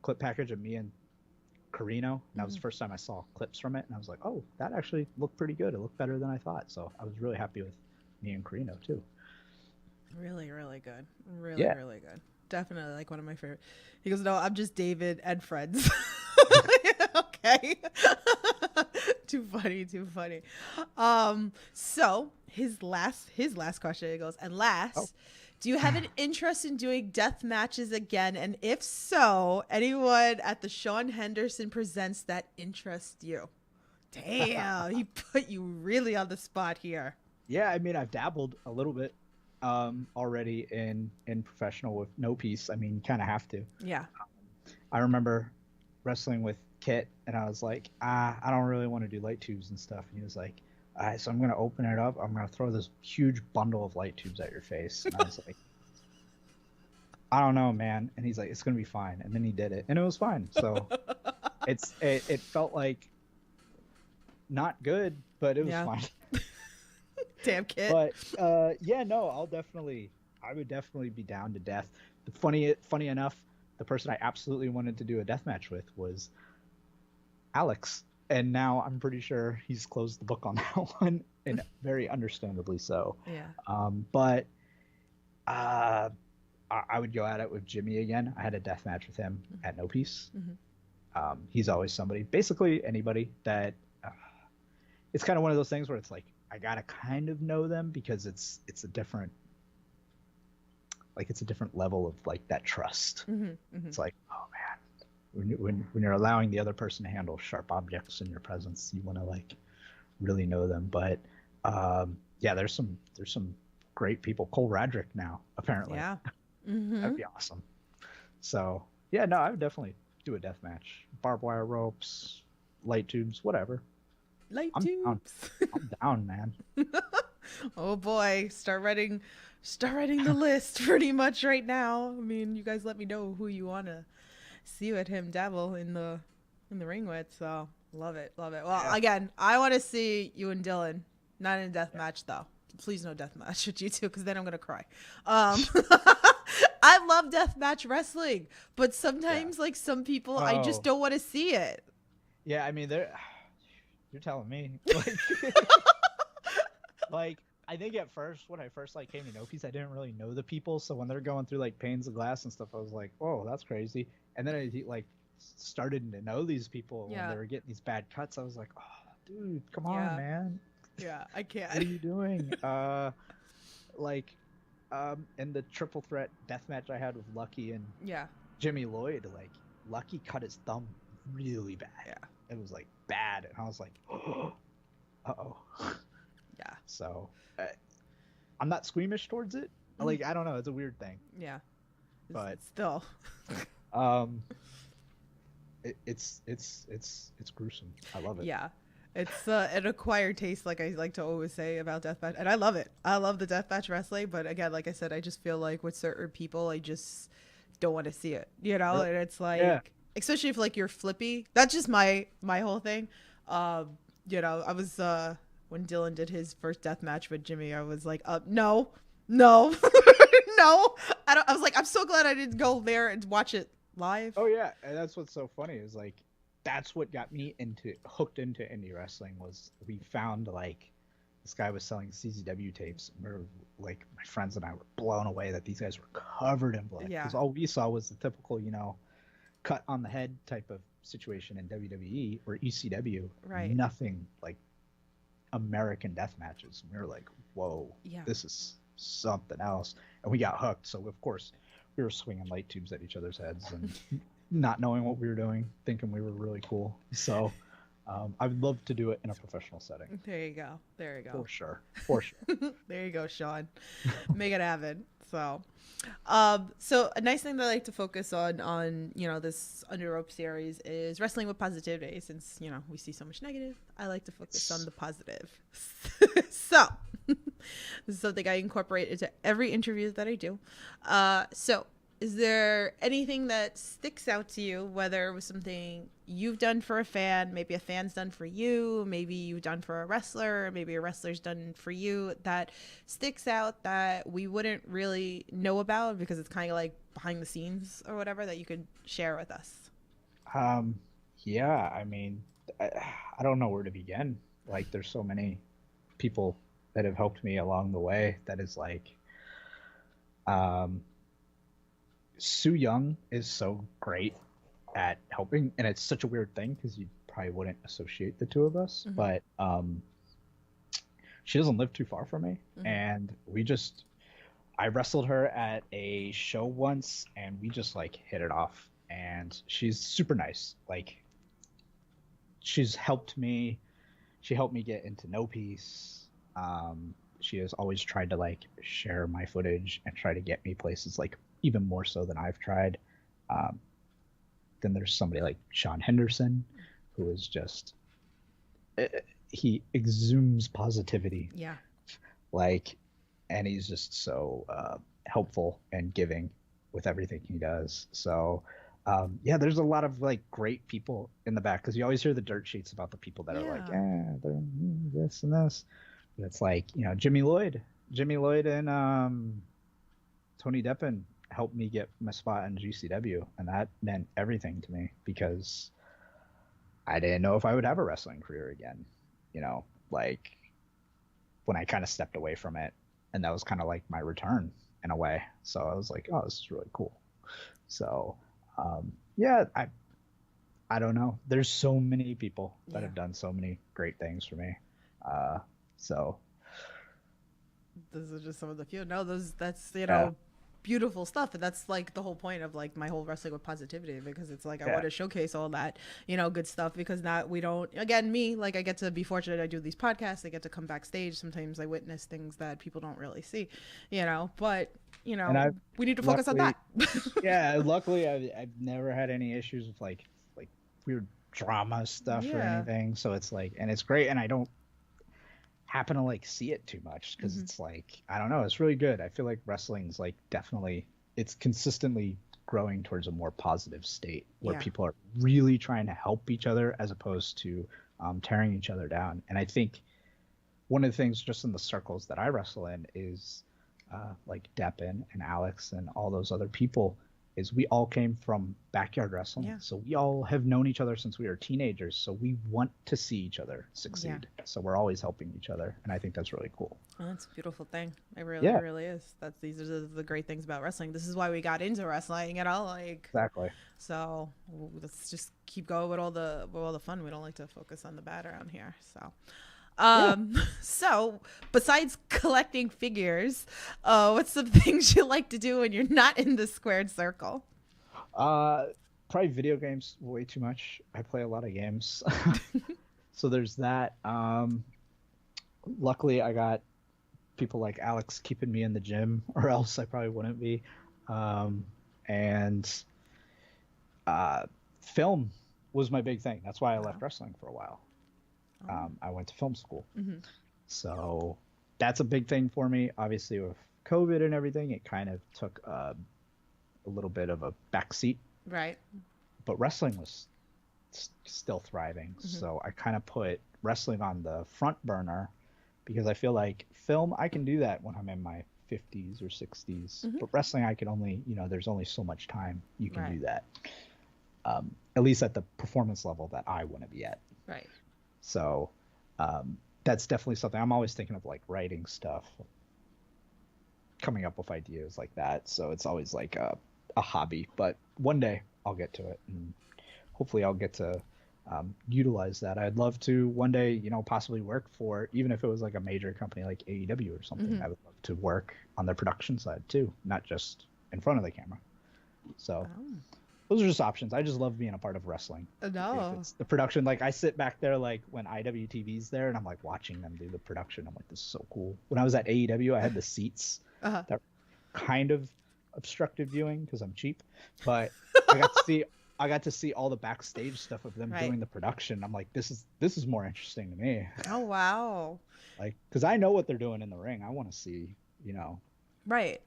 clip package of me and Carino, and that was the first time I saw clips from it, and I was like, oh, that actually looked pretty good. It looked better than I thought, so I was really happy with me and Carino too. Really, really good. Really, Yeah. really good. Definitely like one of my favorite. He goes, no, I'm just David and friends. Okay. Too funny, too funny. So his last question, he goes, and last, do you have an interest in doing death matches again? And if so, anyone at the Sean Henderson Presents that interests you? Damn, he put you really on the spot here. Yeah, I mean, I've dabbled a little bit already in professional with no piece. I mean, you kind of have to. Yeah. I remember wrestling with Kit, and I was like, I don't really want to do light tubes and stuff. And he was like, all right, so I'm going to open it up. I'm going to throw this huge bundle of light tubes at your face. And I was like, I don't know, man. And he's like, it's going to be fine. And then he did it, and it was fine. So it felt like not good, but it was fine. Damn, Kit. But yeah, no, I would definitely be down to death. Funny enough, the person I absolutely wanted to do a death match with was Alex, and now I'm pretty sure he's closed the book on that one, and very understandably so. Yeah. But I would go at it with Jimmy again. I had a death match with him at No Peace. He's always somebody, basically anybody that it's kind of one of those things where it's like I gotta kind of know them because it's a different level of like that trust. It's like, oh man, when you're allowing the other person to handle sharp objects in your presence, you want to like really know them. But yeah, there's some great people. Cole Radrick now, apparently. Yeah. That'd be awesome. So yeah, no, I would definitely do a death match. Barbed wire ropes, light tubes, whatever. Light I'm tubes. I'm down, man. Oh boy, start writing the list pretty much right now. I mean, you guys let me know who you want to see with him dabble in the ring with. So love it. Well, again, I want to see you and Dylan, not in a death match though. Please no death match with you two, because then I'm gonna cry. I love death match wrestling, but sometimes like some people, I just don't want to see it. Yeah, I mean, you're telling me. Like, I think at first, when I first like came to No Peace, I didn't really know the people. So when they're going through like panes of glass and stuff, I was like, "Oh, that's crazy." And then I like started to know these people when they were getting these bad cuts. I was like, "Oh, dude, come on, man! Yeah, I can't. What are you doing?" In the triple threat death match I had with Lucky and Jimmy Lloyd, like Lucky cut his thumb really bad. Yeah, it was like bad, and I was like, "Uh-oh." Yeah. So I'm not squeamish towards it. Like, I don't know, it's a weird thing. Yeah. But still. It's gruesome. I love it. Yeah. It's an acquired taste, like I like to always say about deathmatch, and I love it. I love the deathmatch wrestling, but again, like I said, I just feel like with certain people, I just don't want to see it, you know. Really? And it's Yeah. like, especially if like you're flippy. That's just my whole thing. You know, I was when Dylan did his first deathmatch with Jimmy, I was like, no, no, no. I don't. I was like, I'm so glad I didn't go there and watch it live. Oh yeah, and that's what's so funny is like that's what got me into hooked into indie wrestling was we found like this guy was selling CZW tapes. And we were like my friends and I were blown away that these guys were covered in blood Yeah. because all we saw was the typical cut on the head type of situation in WWE or ECW. Right. Nothing like American death matches. And we were like, whoa, Yeah. this is something else. And we got hooked. So of course we were swinging light tubes at each other's heads and not knowing what we were doing, thinking we were really cool. So I would love to do it in a professional setting. There you go. There you go. For sure. For sure. There you go, Sean. Make it happen. So, so a nice thing that I like to focus on, you know, this Under Rope series is wrestling with positivity. Since, you know, we see so much negative, I like to focus on the positive. So, this is something I incorporate into every interview that I do. So, is there anything that sticks out to you, whether it was something you've done for a fan, maybe a fan's done for you, maybe you've done for a wrestler, maybe a wrestler's done for you, that sticks out that we wouldn't really know about because it's kind of like behind the scenes or whatever, that you could share with us? Yeah, I mean, I don't know where to begin. Like, there's so many people that have helped me along the way that is like, Sue Young is so great at helping, and it's such a weird thing because you probably wouldn't associate the two of us, but she doesn't live too far from me, and I wrestled her at a show once, and we just like hit it off, and she's super nice. Like, she's helped me. She helped me get into No Peace. She has always tried to like share my footage and try to get me places, like even more so than I've tried. Then there's somebody like Sean Henderson, who is just he exudes positivity. Yeah. Like, and he's just so helpful and giving with everything he does. So yeah, there's a lot of like great people in the back, because you always hear the dirt sheets about the people that are like, they're this and this. But it's like, Jimmy Lloyd and Tony Deppen helped me get my spot in GCW, and that meant everything to me because I didn't know if I would have a wrestling career again. Like when I kind of stepped away from it, and that was kind of like my return in a way. So I was like, oh, this is really cool. So yeah, I don't know. There's so many people that have done so many great things for me. So those are just some of the few. No, that's beautiful stuff, and that's like the whole point of like my whole wrestling with positivity, because it's like I want to showcase all that good stuff, because not we don't again me like I get to be fortunate. I do these podcasts, I get to come backstage, sometimes I witness things that people don't really see, but we need to focus on that. Yeah, luckily I've never had any issues with like weird drama stuff or anything, so it's like, and it's great, and I don't happen to like see it too much because it's like, I don't know, it's really good. I feel like wrestling's like definitely, it's consistently growing towards a more positive state where people are really trying to help each other as opposed to tearing each other down. And I think one of the things just in the circles that I wrestle in is like Deppen and Alex and all those other people, is we all came from backyard wrestling. So we all have known each other since we were teenagers. So we want to see each other succeed. So we're always helping each other. And I think that's really cool. Well, that's a beautiful thing. It really is. These are the great things about wrestling. This is why we got into wrestling, Exactly. So let's just keep going with all the fun. We don't like to focus on the bad around here. So so besides collecting figures, what's some things you like to do when you're not in the squared circle? Probably video games way too much. I play a lot of games. So there's that. Luckily I got people like Alex keeping me in the gym, or else I probably wouldn't be. And film was my big thing. That's why I left wrestling for a while. I went to film school. Mm-hmm. So that's a big thing for me. Obviously, with COVID and everything, it kind of took a little bit of a backseat. Right. But wrestling was still thriving. Mm-hmm. So I kind of put wrestling on the front burner because I feel like film, I can do that when I'm in my 50s or 60s. Mm-hmm. But wrestling, I can only, there's only so much time you can Right. do that. At least at the performance level that I want to be at. Right. So that's definitely something I'm always thinking of, like writing stuff, coming up with ideas like that. So it's always like a hobby, but one day I'll get to it, and hopefully I'll get to utilize that. I'd love to one day, possibly work for, even if it was like a major company like AEW or something. Mm-hmm. I would love to work on their production side too, not just in front of the camera. So those are just options. I just love being a part of wrestling. No. If it's the production, like I sit back there like when IWTV's there and I'm like watching them do the production. I'm like, this is so cool. When I was at AEW, I had the seats that kind of obstructed viewing because I'm cheap, but I got to see all the backstage stuff of them doing the production. I'm like, this is more interesting to me. Oh, wow. Like, because I know what they're doing in the ring. I want to see, Right.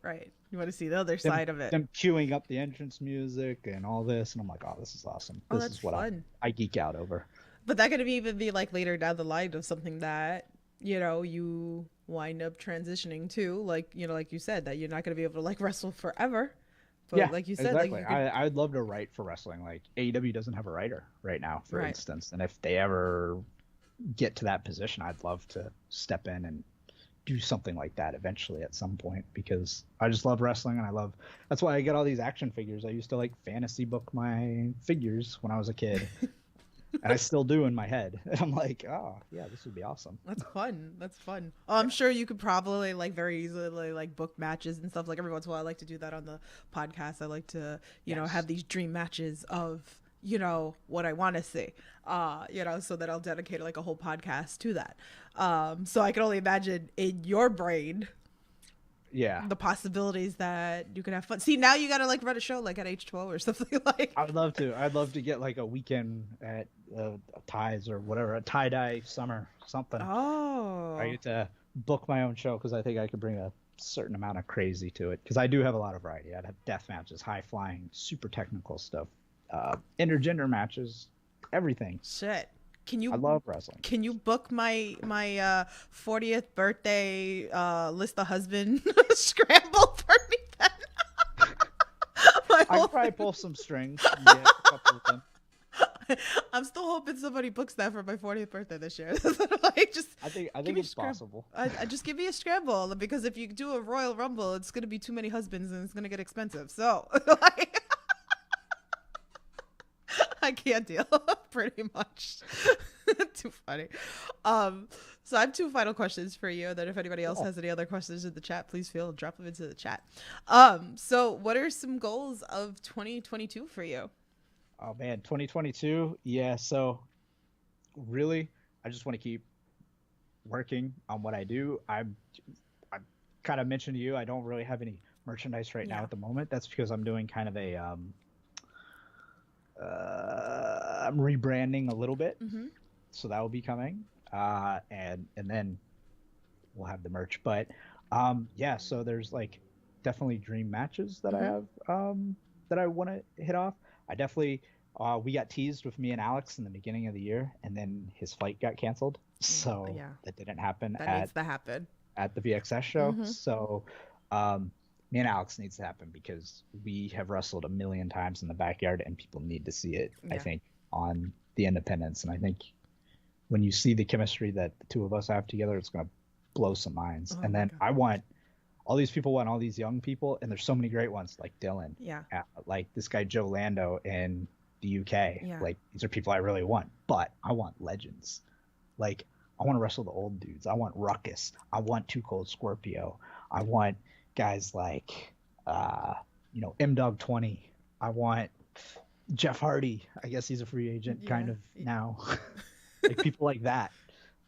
You want to see the other side of it. them queuing up the entrance music and all this, and I'm like, oh, this is awesome. Oh, This that's is what fun. I geek out over. But that could even be like later down the line of something that, you wind up transitioning to, like, like you said, that you're not going to be able to like wrestle forever. But Yeah, like you said, exactly. like you could... I'd love to write for wrestling. Like AEW doesn't have a writer right now, for instance. And if they ever get to that position, I'd love to step in and do something like that eventually at some point, because I just love wrestling, and that's why I get all these action figures. I used to like fantasy book my figures when I was a kid. And I still do in my head. And I'm like, oh yeah, this would be awesome. That's fun. Oh, I'm sure you could probably like very easily like book matches and stuff. Like every once in a while I like to do that on the podcast. I like to, have these dream matches of, what I want to see. So that I'll dedicate like a whole podcast to that. So I can only imagine in your brain the possibilities that you could have fun. See, now you gotta like run a show like at H2O or something like. I'd love to get like a weekend at Tye's or whatever, a tie-dye summer, something. Oh. I get to book my own show because I think I could bring a certain amount of crazy to it, because I do have a lot of variety. I'd have death matches, high flying, super technical stuff, intergender matches, everything. Shit. I love wrestling. Can you book my 40th birthday list the husband scramble for me then? I could probably pull some strings and get a couple of them. I'm still hoping somebody books that for my 40th birthday this year. I think it's possible. I just give me a scramble, because if you do a Royal Rumble, it's gonna be too many husbands and it's gonna get expensive. So I can't deal, pretty much. Too funny. So I have two final questions for you. Then if anybody else has any other questions in the chat, please drop them into the chat. So what are some goals of 2022 for you? Oh man, 2022. Yeah. So really, I just want to keep working on what I do. I kind of mentioned to you, I don't really have any merchandise right now at the moment. That's because I'm doing kind of a I'm rebranding a little bit, so that will be coming, and then we'll have the merch. But so there's like definitely dream matches that I have that I want to hit off. I definitely we got teased with me and Alex in the beginning of the year, and then his flight got canceled, so that didn't happen. That needs to happen at the VXS show. So me and Alex needs to happen, because we have wrestled a million times in the backyard and people need to see it, I think, on the independents. And I think when you see the chemistry that the two of us have together, it's going to blow some minds. And then I want all these young people, and there's so many great ones like Dylan, like this guy Joe Lando in the UK. Like, these are people I really want, but I want legends. Like, I want to wrestle the old dudes. I want Ruckus. I want Too Cold Scorpio. I want guys like M-Dog 20. I want Jeff Hardy. I guess he's a free agent kind of now. Like, people like that.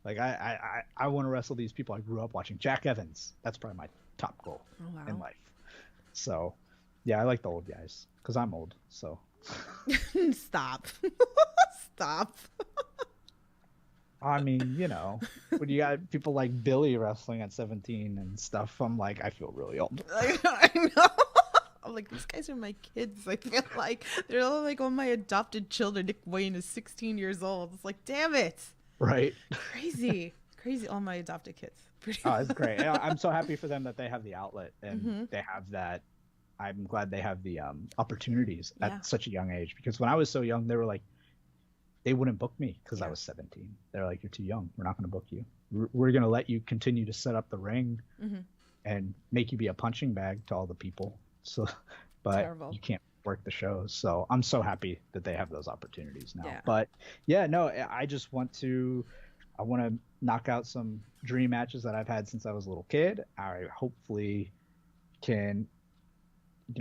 Like, I want to wrestle these people I grew up watching. Jack Evans. That's probably my top goal in life. So yeah, I like the old guys because I'm old. So Stop. I mean, when you got people like Billy wrestling at 17 and stuff, I'm like, I feel really old. I know. I'm like, these guys are my kids. I feel like they're all like all my adopted children. Nick Wayne is 16 years old. It's like, damn it. Right. Crazy. Crazy. All my adopted kids. Oh, it's great. I'm so happy for them that they have the outlet and they have that. I'm glad they have the opportunities at such a young age, because when I was so young, they were like, they wouldn't book me because I was 17. They're like, you're too young. We're not going to book you. We're going to let you continue to set up the ring and make you be a punching bag to all the people. So, but Terrible. You can't work the shows. So I'm so happy that they have those opportunities now. Yeah. But yeah, no, I just want to knock out some dream matches that I've had since I was a little kid. I hopefully can,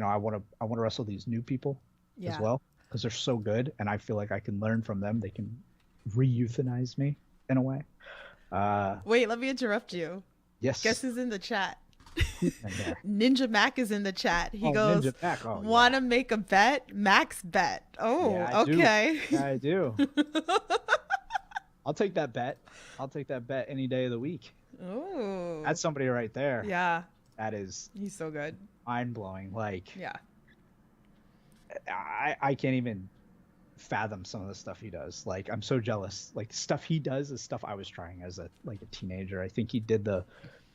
I want to wrestle these new people as well, because they're so good, and I feel like I can learn from them. They can re-euthanize me in a way. Wait, let me interrupt you. Yes. Guess who's in the chat? In there? Ninja Mac is in the chat. He goes, Ninja Mac. Oh, wanna make a bet? Max bet. Oh, Yeah, I do. okay. Yeah, I do. I'll take that bet. I'll take that bet any day of the week. Oh. That's somebody right there. Yeah. That is He's so good. mind-blowing. Like, Yeah. I can't even fathom some of the stuff he does. Like, I'm so jealous. Like, the stuff he does is stuff I was trying as a teenager. I think he did the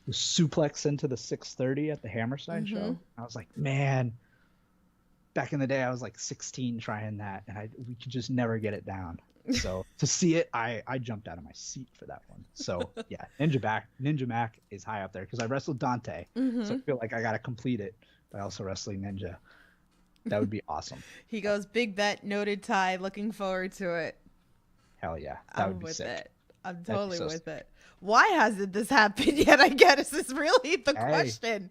suplex into the 630 at the Hammerstein show. I was like, man, back in the day, I was like 16 trying that, and we could just never get it down. So to see it, I jumped out of my seat for that one. So yeah, Ninja Mac is high up there because I wrestled Dante, so I feel like I got to complete it by also wrestling Ninja. That would be awesome. He goes, big bet, noted, Tye. Looking forward to it. Hell yeah, that I'm would be with sick. it. I'm totally so with it. Why hasn't this happened yet? I guess this is really the question.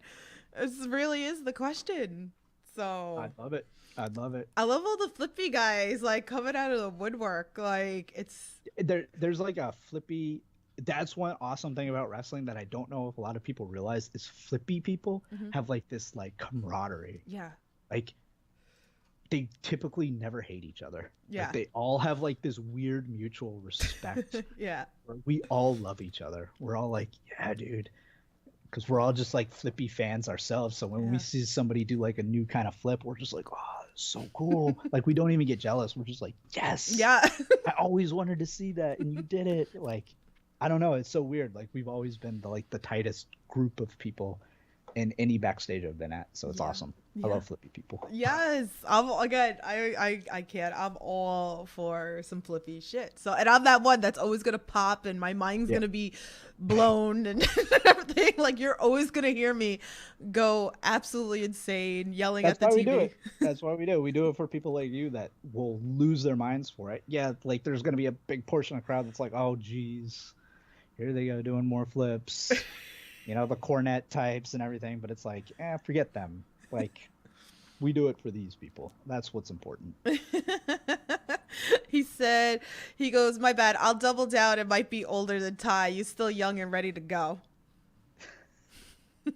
This really is the question. So I'd love it. I'd love it. I love all the flippy guys like coming out of the woodwork. Like it's There's like a flippy. That's one awesome thing about wrestling that I don't know if a lot of people realize is flippy people have like this like camaraderie. Yeah. Like they typically never hate each other. Yeah. Like, they all have like this weird mutual respect. Yeah. Where we all love each other. We're all like, yeah, dude. Because we're all just like flippy fans ourselves. So when we see somebody do like a new kind of flip, we're just like, oh, that's so cool. Like we don't even get jealous. We're just like, yes. Yeah. I always wanted to see that and you did it. Like, I don't know. It's so weird. Like we've always been the tightest group of people in any backstage I've been at. So it's awesome. I love flippy people. Yes. I can't. I'm all for some flippy shit. So, and I'm that one that's always going to pop and my mind's going to be blown and everything. Like you're always going to hear me go absolutely insane yelling at the TV. We do it. That's why we do it. We do it for people like you that will lose their minds for it. Yeah. Like there's going to be a big portion of the crowd that's like, oh geez, here they go doing more flips. The cornet types and everything, but it's like, forget them. Like, we do it for these people. That's what's important. He goes, my bad. I'll double down. It might be older than Tye. You're still young and ready to go. All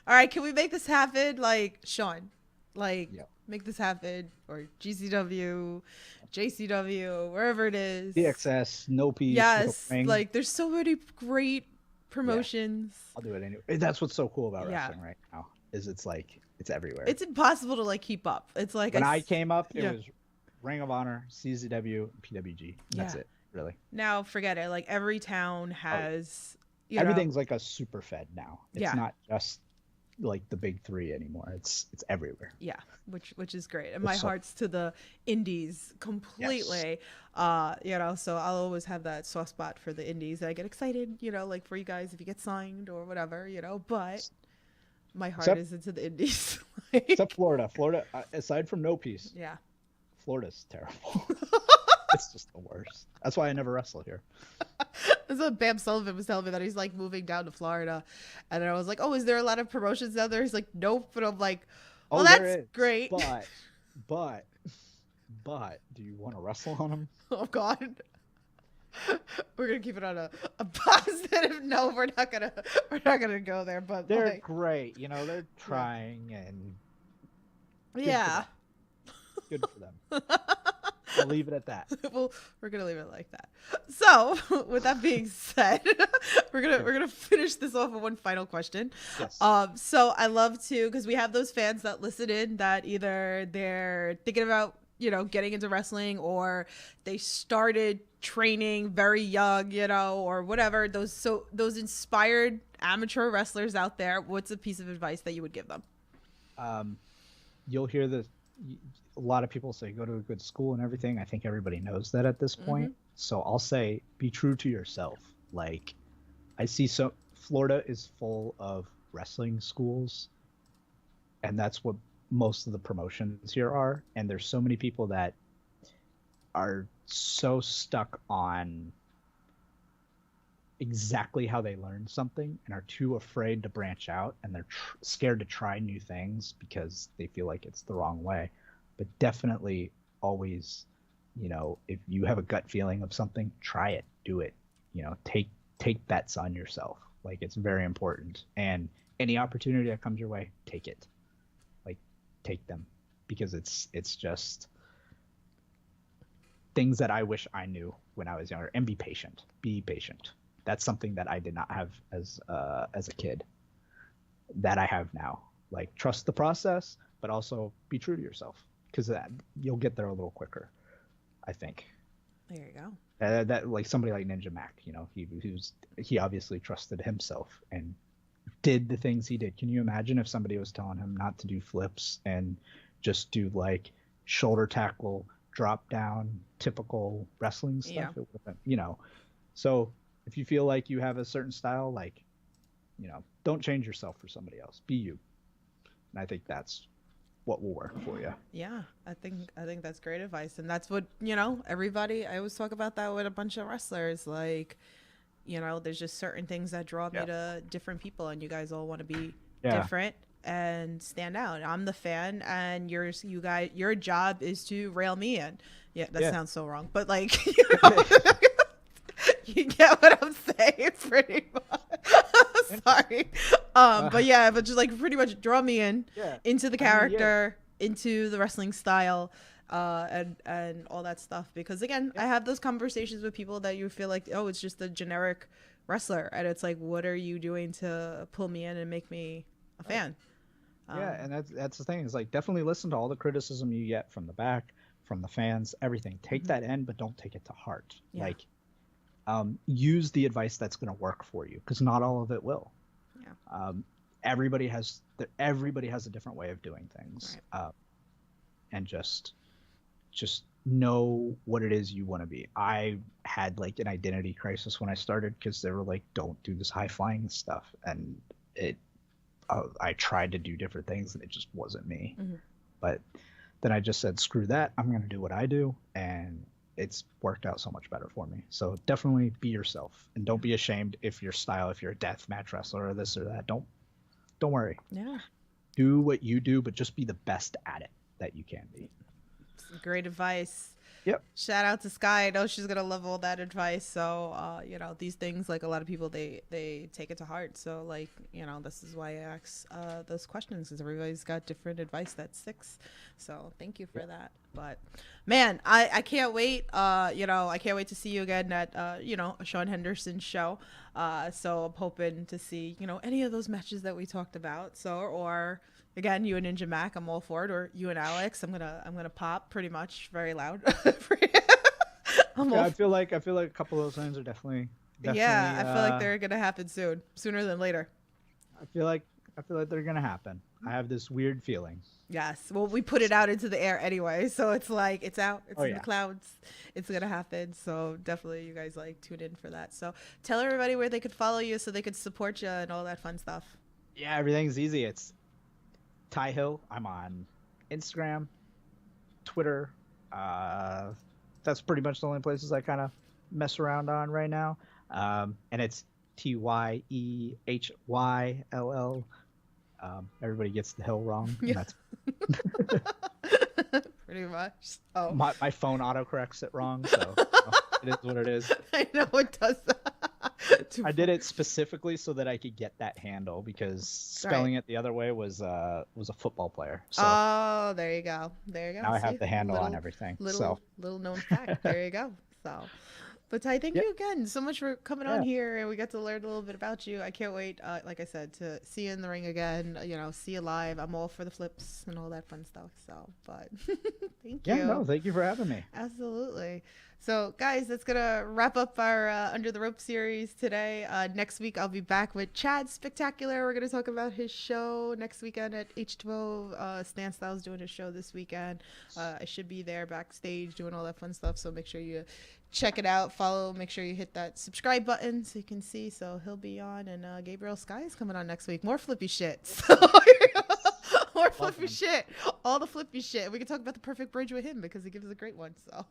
right. Can we make this happen? Like, Sean, make this happen. Or GCW, JCW, wherever it is. DXS, no piece. Yes. Like, there's so many great promotions. I'll do it anyway. That's what's so cool about wrestling right now. Is it's like it's everywhere. It's impossible to like keep up. It's like when I came up, it was Ring of Honor, CZW, PWG. That's it, really. Now forget it. Like every town has everything's like a super fed now. It's not just like the big three anymore. It's everywhere. Yeah, which is great. And my heart's to the indies completely. Yes. So I'll always have that soft spot for the indies. I get excited, like for you guys if you get signed or whatever, but my heart is into the indies. Except Florida. Florida, aside from No Peace. Yeah. Florida's terrible. It's just the worst. That's why I never wrestle here. That's what Bam Sullivan was telling me, that he's like moving down to Florida. And then I was like, oh, is there a lot of promotions down there? He's like, nope. But I'm like, well, that's great. But do you want to wrestle on them? Oh God. We're gonna keep it on a positive. No, we're not gonna go there. But they're great. They're trying and yeah, good for them. I'll leave it at that. Well, we're gonna leave it like that. So, with that being said, we're gonna finish this off with one final question. Yes. So I love to, because we have those fans that listen in that either they're thinking about getting into wrestling, or they started training very young, or whatever. Those inspired amateur wrestlers out there. What's a piece of advice that you would give them? You'll hear a lot of people say go to a good school and everything. I think everybody knows that at this point. So I'll say be true to yourself. Like, I see Florida is full of wrestling schools, and that's what most of the promotions here are. And there's so many people that are so stuck on exactly how they learn something and are too afraid to branch out, and they're scared to try new things because they feel like it's the wrong way. But definitely always, if you have a gut feeling of something, try it, do it, take bets on yourself. Like, it's very important. And any opportunity that comes your way, take it. Like, take them, because it's just things that I wish I knew when I was younger. And be patient. That's something that I did not have as a kid that I have now. Like, trust the process, but also be true to yourself, because you'll get there a little quicker, I think. There you go. That like somebody like Ninja Mac, he obviously trusted himself and did the things he did. Can you imagine if somebody was telling him not to do flips and just do like shoulder tackle, drop down, typical wrestling stuff? Yeah. It wouldn't, So if you feel like you have a certain style, like, don't change yourself for somebody else. Be you. And I think that's what will work for you. Yeah, I think that's great advice. And that's what, everybody, I always talk about that with a bunch of wrestlers. Like, there's just certain things that draw me to different people, and you guys all want to be different and stand out. I'm the fan, and your job is to rail me in. Yeah, that sounds so wrong, but like, you get what I'm saying, pretty much. Sorry. But just like pretty much draw me in into the character, into the wrestling style, and all that stuff. Because again, I have those conversations with people that you feel like, oh, it's just a generic wrestler, and it's like, what are you doing to pull me in and make me a fan? And that's the thing, is like, definitely listen to all the criticism you get from the back, from the fans, everything. Take that in, but don't take it to heart. Like, use the advice that's going to work for you, because not all of it will. Everybody has a different way of doing things. Right. And just know what it is you want to be. I had like an identity crisis when I started, because they were like, don't do this high flying stuff, and I tried to do different things, and it just wasn't me. But then I just said, screw that, I'm going to do what I do, and it's worked out so much better for me. So definitely be yourself, and don't be ashamed if your style, if you're a death match wrestler or this or that, don't worry. Do what you do, but just be the best at it that you can be. Great advice. Yep. Shout out to Sky. I know she's gonna love all that advice. So these things, like, a lot of people, they take it to heart. So like, this is why I ask those questions, because everybody's got different advice that sticks. So thank you for that. But man, I can't wait. I can't wait to see you again at a Sean Henderson show. So I'm hoping to see any of those matches that we talked about. So, or again, you and Ninja Mac, I'm all for it. Or you and Alex, I'm gonna pop pretty much very loud. I feel like a couple of those things are definitely. Yeah, I feel like they're gonna happen sooner than later. I feel like they're gonna happen. I have this weird feeling. Yes. Well, we put it out into the air anyway, so it's like, it's out. It's in the clouds. It's gonna happen. So definitely, you guys tune in for that. So tell everybody where they could follow you, so they could support you and all that fun stuff. Yeah, everything's easy. It's Tye Hyll. I'm on Instagram, Twitter. That's pretty much the only places I kind of mess around on right now. And it's TYEHYLL. Everybody gets the hill wrong. Yeah. Pretty much. Oh. My phone autocorrects it wrong, so it is what it is. I know it does that. I did it specifically so that I could get that handle because spelling it the other way was a football player. So Oh, there you go. There you go. now I See? have the handle on everything. Little known fact. There you go. So, but Tye, thank you again so much for coming on here, and we got to learn a little bit about you. I can't wait, like I said, to see you in the ring again. You know, see you live. I'm all for the flips and all that fun stuff. So, but thank you. Yeah, no, thank you for having me. Absolutely. So, guys, that's going to wrap up our Under the Rope series today. Next week, I'll be back with Chad Spectacular. We're going to talk about his show next weekend at H2O. Stan Styles doing his show this weekend. I should be there backstage doing all that fun stuff. So make sure you check it out. Follow. Make sure you hit that subscribe button so you can see. So he'll be on. And Gabriel Sky is coming on next week. More flippy shit. So more flippy shit. All the flippy shit. We can talk about the perfect bridge with him because he gives a great one. So,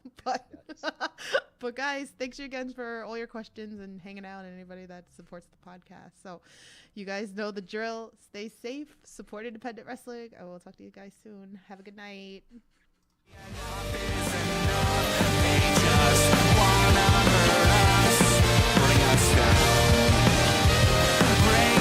but guys, thanks you again for all your questions and hanging out and anybody that supports the podcast. So you guys know the drill. Stay safe. Support independent wrestling. I will talk to you guys soon. Have a good night.